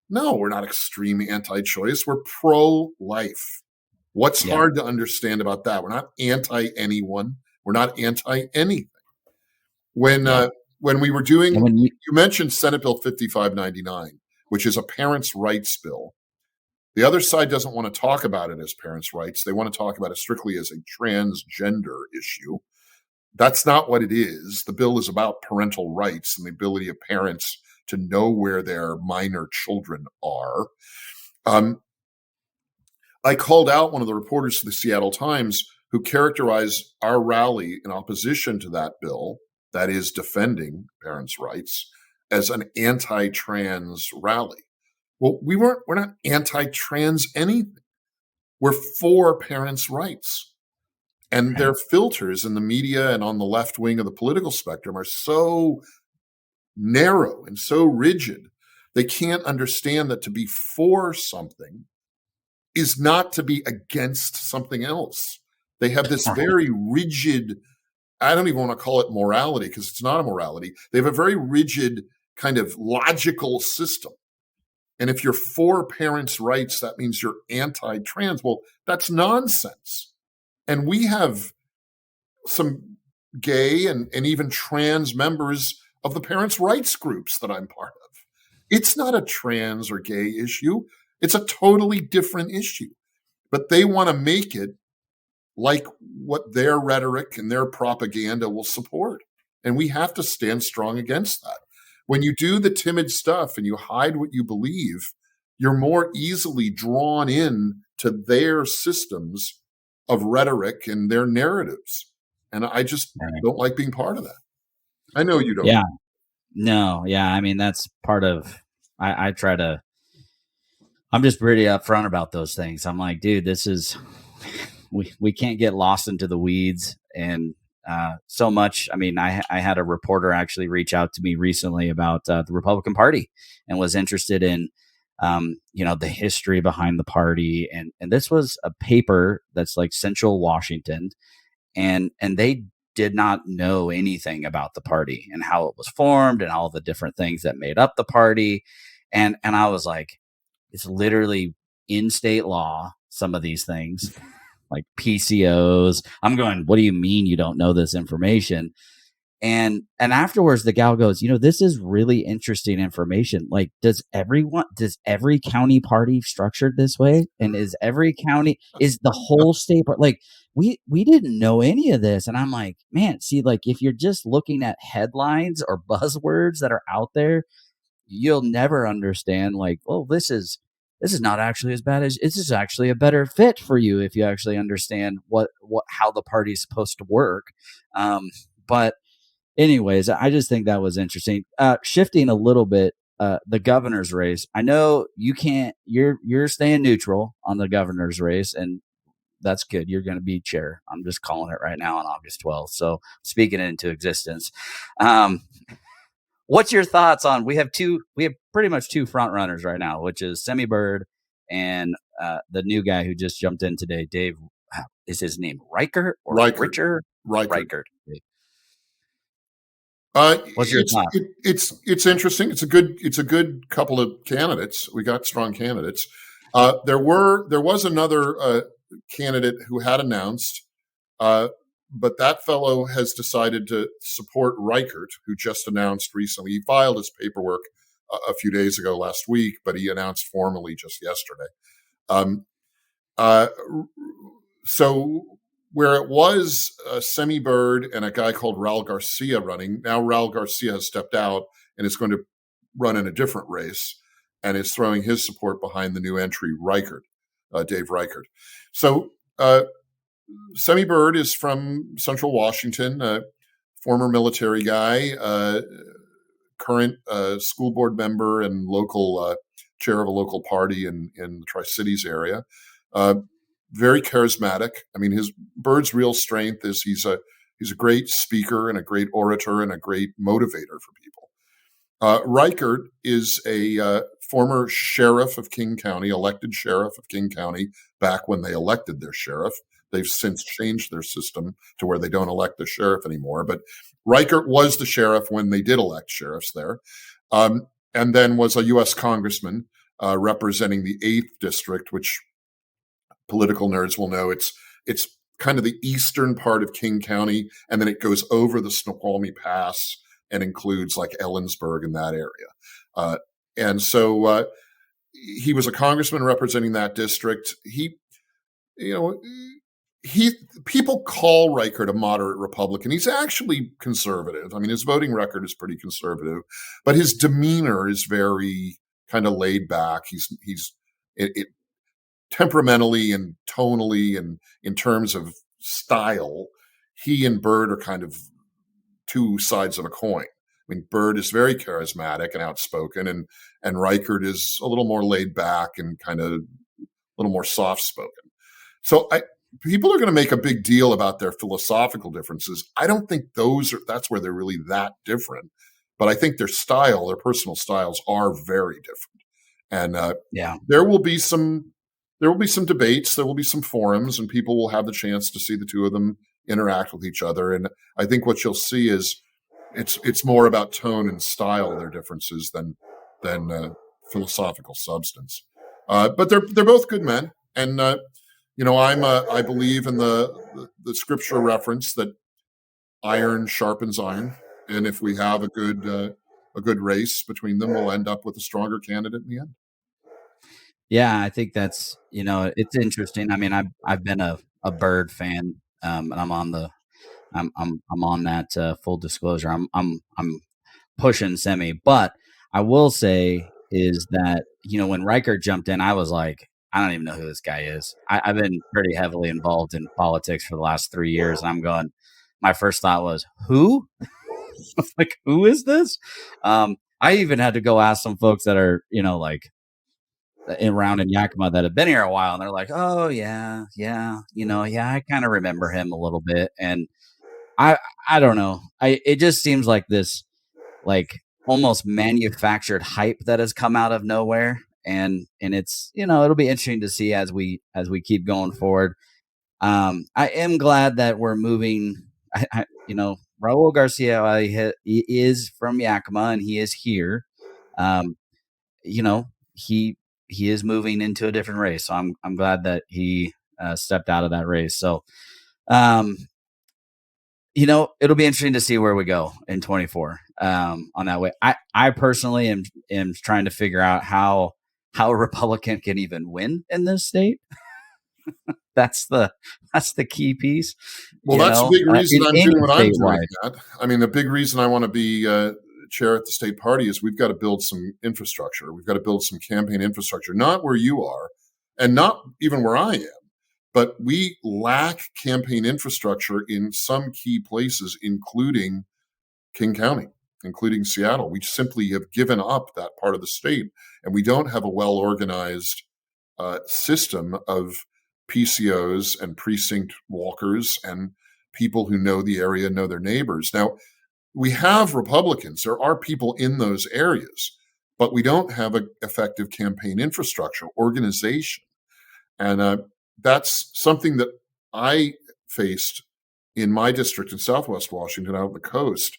no, we're not extreme anti-choice. We're pro-life. What's hard to understand about that? We're not anti-anyone. We're not anti-anything. When we were doing, you mentioned Senate Bill 5599, which is a parents' rights bill. The other side doesn't want to talk about it as parents' rights. They want to talk about it strictly as a transgender issue. That's not what it is. The bill is about parental rights and the ability of parents to know where their minor children are. I called out one of the reporters for the Seattle Times who characterized our rally in opposition to that bill, that is defending parents' rights, as an anti-trans rally. Well, we're not anti-trans anything. We're for parents' rights. And their filters in the media and on the left wing of the political spectrum are so narrow and so rigid, they can't understand that to be for something is not to be against something else. They have this very rigid I don't even want to call it morality because it's not a morality. They have a very rigid kind of logical system. And if you're for parents' rights, that means you're anti-trans. Well, that's nonsense. And we have some gay and even trans members of the parents' rights groups that I'm part of. It's not a trans or gay issue. It's a totally different issue. But they want to make it like what their rhetoric and their propaganda will support. And we have to stand strong against that. When you do the timid stuff and you hide what you believe, you're more easily drawn in to their systems of rhetoric and their narratives. And I just don't like being part of that. I know you don't. Yeah. No. Yeah. I mean, that's part of, I try to, I'm just pretty upfront about those things. I'm like, dude, this is, we can't get lost into the weeds and so much. I mean, I had a reporter actually reach out to me recently about the Republican Party and was interested in, the history behind the party. And this was a paper that's like Central Washington, and they did not know anything about the party and how it was formed and all the different things that made up the party. And I was like, it's literally in state law, some of these things like PCOs. I'm going, what do you mean you don't know this information? And afterwards the gal goes, this is really interesting information. Like, does every county party structured this way? And is the whole state like, we didn't know any of this. And I'm like, man, see, like if you're just looking at headlines or buzzwords that are out there, you'll never understand like, well, this is not actually as bad as this is actually a better fit for you if you actually understand how the party is supposed to work. But anyways, I just think that was interesting. Shifting a little bit, the governor's race. I know you can't. You're staying neutral on the governor's race, and that's good. You're going to be chair. I'm just calling it right now on August 12th. So speaking it into existence. What's your thoughts on? We have pretty much two front runners right now, which is Semi Bird and the new guy who just jumped in today, Dave. Is his name Reichert or Richard? Reichert. What's your thought? It's interesting. It's a good couple of candidates. We got strong candidates. There was another candidate who had announced, but that fellow has decided to support Reichert, who just announced recently. He filed his paperwork a few days ago last week, but he announced formally just yesterday. So where it was Semi Bird and a guy called Raul Garcia running, now Raul Garcia has stepped out and is going to run in a different race and is throwing his support behind the new entry, Reichert, Dave Reichert. So Semi Bird is from Central Washington, a former military guy, current school board member and local chair of a local party in the Tri-Cities area. Very charismatic. I mean, Bird's real strength is he's a great speaker and a great orator and a great motivator for people. Reichert is a former sheriff of King County, elected sheriff of King County back when they elected their sheriff. They've since changed their system to where they don't elect the sheriff anymore. But Reichert was the sheriff when they did elect sheriffs there, and then was a U.S. congressman representing the 8th district, which political nerds will know it's kind of the eastern part of King County, and then it goes over the Snoqualmie Pass and includes like Ellensburg in that area. And so he was a congressman representing that district. People call Reichert a moderate Republican. He's actually conservative. I mean, his voting record is pretty conservative, but his demeanor is very kind of laid back. He's temperamentally and tonally and in terms of style, he and Bird are kind of two sides of a coin. I mean, Bird is very charismatic and outspoken, and Reichert is a little more laid back and kind of a little more soft-spoken. So people are going to make a big deal about their philosophical differences. I don't think that's where they're really that different, but I think their personal styles are very different. And there will be some debates, there will be some forums, and people will have the chance to see the two of them interact with each other. And I think what you'll see is it's more about tone and style, their differences, than philosophical substance. But they're both good men, and I believe in the scripture reference that iron sharpens iron, and if we have a good race between them, we'll end up with a stronger candidate in the end. Yeah, I think that's it's interesting. I mean, I've been a Bird fan, and I'm on that full disclosure. I'm pushing Semi, but I will say is that when Riker jumped in, I was like, I don't even know who this guy is. I've been pretty heavily involved in politics for the last 3 years, and I'm going. My first thought was, who? Like, who is this? I even had to go ask some folks that are like around in Yakima that have been here a while, and they're like, oh yeah, I kind of remember him a little bit, and I don't know. It just seems like this like almost manufactured hype that has come out of nowhere, and it's it'll be interesting to see as we keep going forward. I am glad that we're moving. Raul Garcia, he is from Yakima and he is here. He is moving into a different race, so I'm glad that he stepped out of that race. So, it'll be interesting to see where we go in 24 on that way. I personally am trying to figure out how a Republican can even win in this state. That's the key piece. Well, that's a big reason I'm doing what I'm doing. I mean, the big reason I want to be chair at the state party is we've got to build some infrastructure. We've got to build some campaign infrastructure, not where you are and not even where I am. But we lack campaign infrastructure in some key places, including King County, including Seattle. We simply have given up that part of the state, and we don't have a well-organized system of PCOs and precinct walkers and people who know the area, know their neighbors. Now, we have Republicans. There are people in those areas, but we don't have an effective campaign infrastructure, organization. And that's something that I faced in my district in Southwest Washington out on the coast.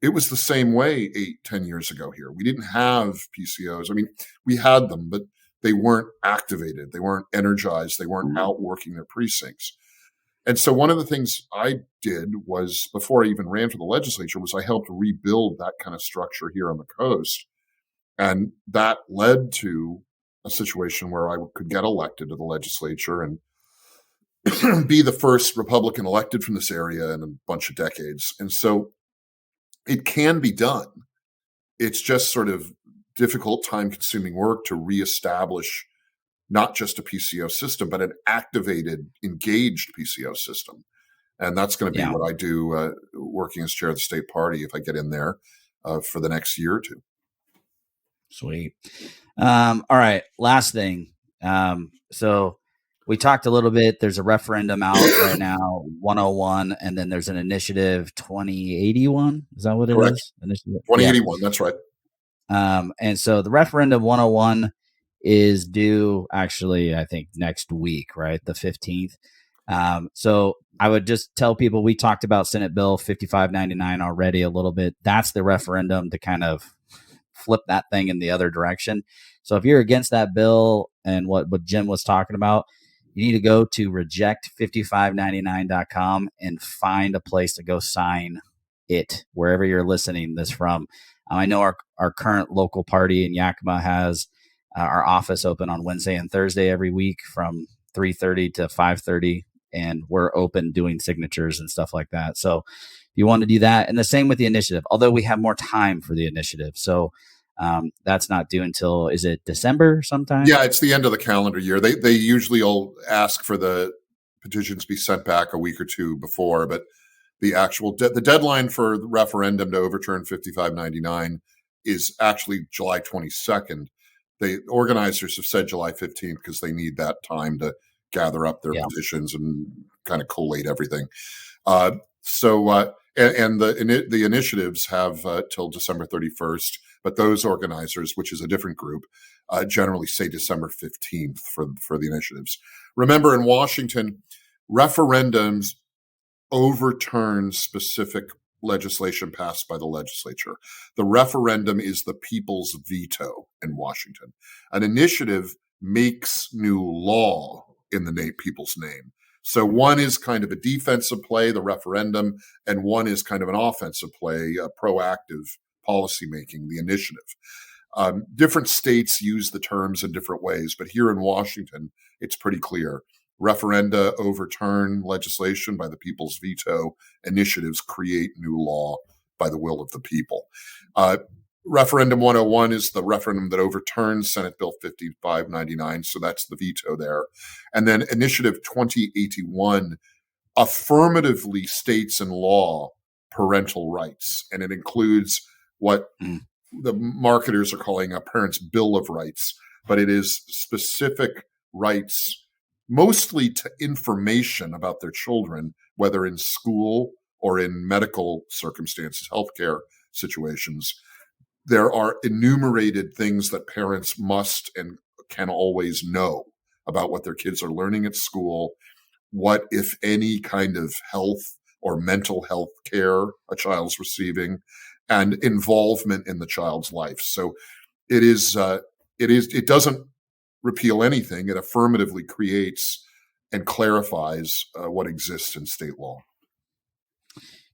It was the same way 8-10 years ago here. We didn't have PCOs. I mean, we had them, but they weren't activated. They weren't energized. They weren't out working their precincts. And so one of the things I did was, before I even ran for the legislature, was I helped rebuild that kind of structure here on the coast. And that led to a situation where I could get elected to the legislature and be the first Republican elected from this area in a bunch of decades. And so it can be done. It's just sort of difficult, time-consuming work to reestablish not just a PCO system, but an activated, engaged PCO system. And that's going to be what I do working as chair of the state party if I get in there for the next year or two. Sweet. All right. Last thing. So we talked a little bit. There's a referendum out right now, 101, and then there's an initiative 2081. Is that what it Correct. is? Initiative 2081. Yeah. That's right. And so the referendum 101 is due actually, I think, next week, right? The 15th. So I would just tell people, we talked about Senate Bill 5599 already a little bit. That's the referendum to kind of flip that thing in the other direction. So if you're against that bill and what Jim was talking about, you need to go to reject5599.com and find a place to go sign it wherever you're listening this from. I know our current local party in Yakima has our office open on Wednesday and Thursday every week from 3:30 to 5:30, and we're open doing signatures and stuff like that. So if you want to do that, and the same with the initiative, although we have more time for the initiative. So that's not due until, is it December sometime? Yeah, it's the end of the calendar year. They usually all ask for the petitions be sent back a week or two before, but the actual the deadline for the referendum to overturn 5599 is actually July 22nd. The organizers have said July 15th because they need that time to gather up their petitions and kind of collate everything. And the initiatives have till December 31st, but those organizers, which is a different group, generally say December 15th for the initiatives. Remember, in Washington, referendums overturn specific legislation passed by the legislature. The referendum is the people's veto in Washington. An initiative makes new law in the people's name. So one is kind of a defensive play, the referendum, and one is kind of an offensive play, a proactive policymaking, the initiative. Different states use the terms in different ways, but here in Washington, it's pretty clear. Referenda overturn legislation by the people's veto. Initiatives create new law by the will of the people. Referendum 101 is the referendum that overturns Senate Bill 5599, so that's the veto there. And then Initiative 2081 affirmatively states in law parental rights, and it includes what the marketers are calling a parent's bill of rights, but it is specific rights mostly to information about their children, whether in school or in medical circumstances, healthcare situations. There are enumerated things that parents must and can always know about what their kids are learning at school, what, if any, kind of health or mental health care a child's receiving, and involvement in the child's life. So it doesn't repeal anything. It affirmatively creates and clarifies what exists in state law.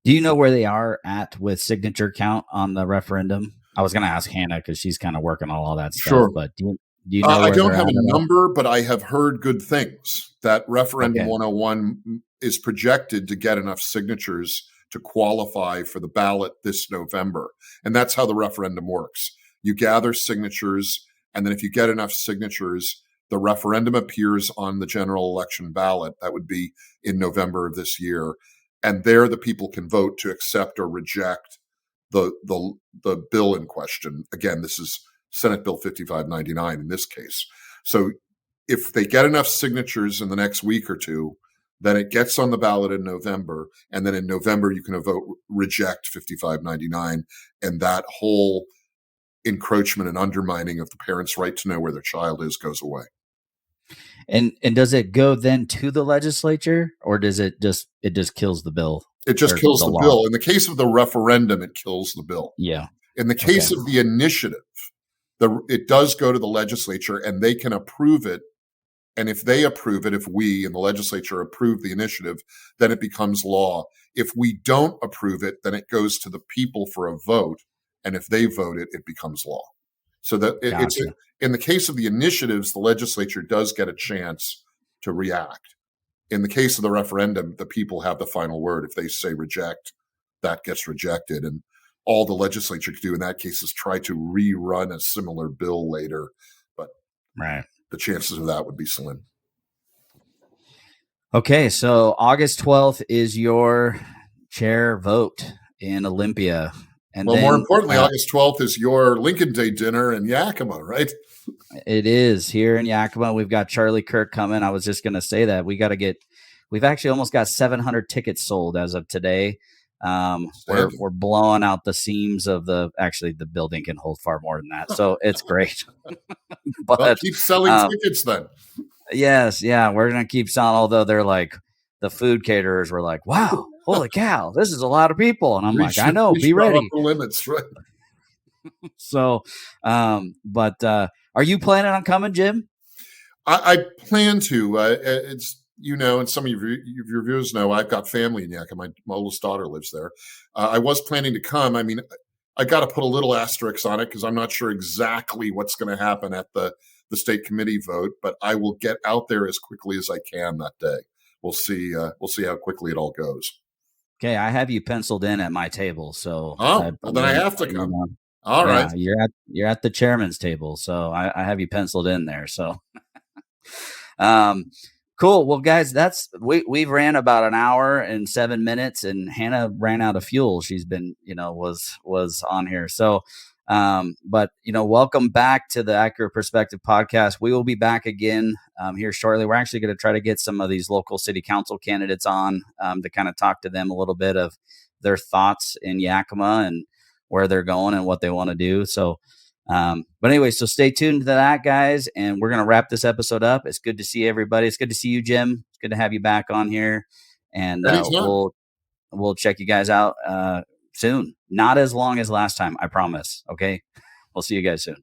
Do you know where they are at with signature count on the referendum? I was going to ask Hannah because she's kind of working on all that stuff. Sure. But do you know? I don't have a number, but I have heard good things. That Referendum 101 is projected to get enough signatures to qualify for the ballot this November. And that's how the referendum works. You gather signatures, and then if you get enough signatures, the referendum appears on the general election ballot. That would be in November of this year. And there the people can vote to accept or reject the bill in question. Again, this is Senate Bill 5599 in this case. So if they get enough signatures in the next week or two, then it gets on the ballot in November. And then in November, you can vote reject 5599. And that whole encroachment and undermining of the parents' right to know where their child is goes away. And does it go then to the legislature, or does it just kills the bill? It just kills the bill. In the case of the referendum, it kills the bill. Yeah. In the case of the initiative, it does go to the legislature and they can approve it. And if they approve it, if we in the legislature approve the initiative, then it becomes law. If we don't approve it, then it goes to the people for a vote. And if they vote it, it becomes law. So that it's in the case of the initiatives, the legislature does get a chance to react. In the case of the referendum, the people have the final word. If they say reject, that gets rejected. And all the legislature can do in that case is try to rerun a similar bill later. But the chances of that would be slim. Okay, so August 12th is your chair vote in Olympia. And more importantly, August 12th is your Lincoln Day dinner in Yakima, right? It is here in Yakima. We've got Charlie Kirk coming. I was just going to say that we've actually almost got 700 tickets sold as of today. We're blowing out the seams of the building can hold far more than that. So it's great. But keep selling tickets then. Yes. Yeah. We're going to keep selling, although they're like, the food caterers were like, wow, holy cow, this is a lot of people. And I'm like, I know, be ready. The limits, right? So, but are you planning on coming, Jim? I plan to. It's, and some of your viewers know, I've got family in Yakima. My oldest daughter lives there. I was planning to come. I mean, I got to put a little asterisk on it because I'm not sure exactly what's going to happen at the state committee vote, but I will get out there as quickly as I can that day. We'll see how quickly it all goes. Okay, I have you penciled in at my table, so then I have to come. All right, you're at the chairman's table, so I have you penciled in there. So, cool. Well, guys, we've ran about an hour and 7 minutes, and Hannah ran out of fuel. She's been, was on here. So, but welcome back to the Accurate Perspective podcast. We will be back again here shortly. We're actually going to try to get some of these local city council candidates on to kind of talk to them a little bit of their thoughts in Yakima and where they're going and what they want to do. So, but anyway, so stay tuned to that, guys, and we're going to wrap this episode up. It's good to see everybody. It's good to see you, Jim. It's good to have you back on here, and we'll check you guys out soon. Not as long as last time, I promise. Okay. We'll see you guys soon.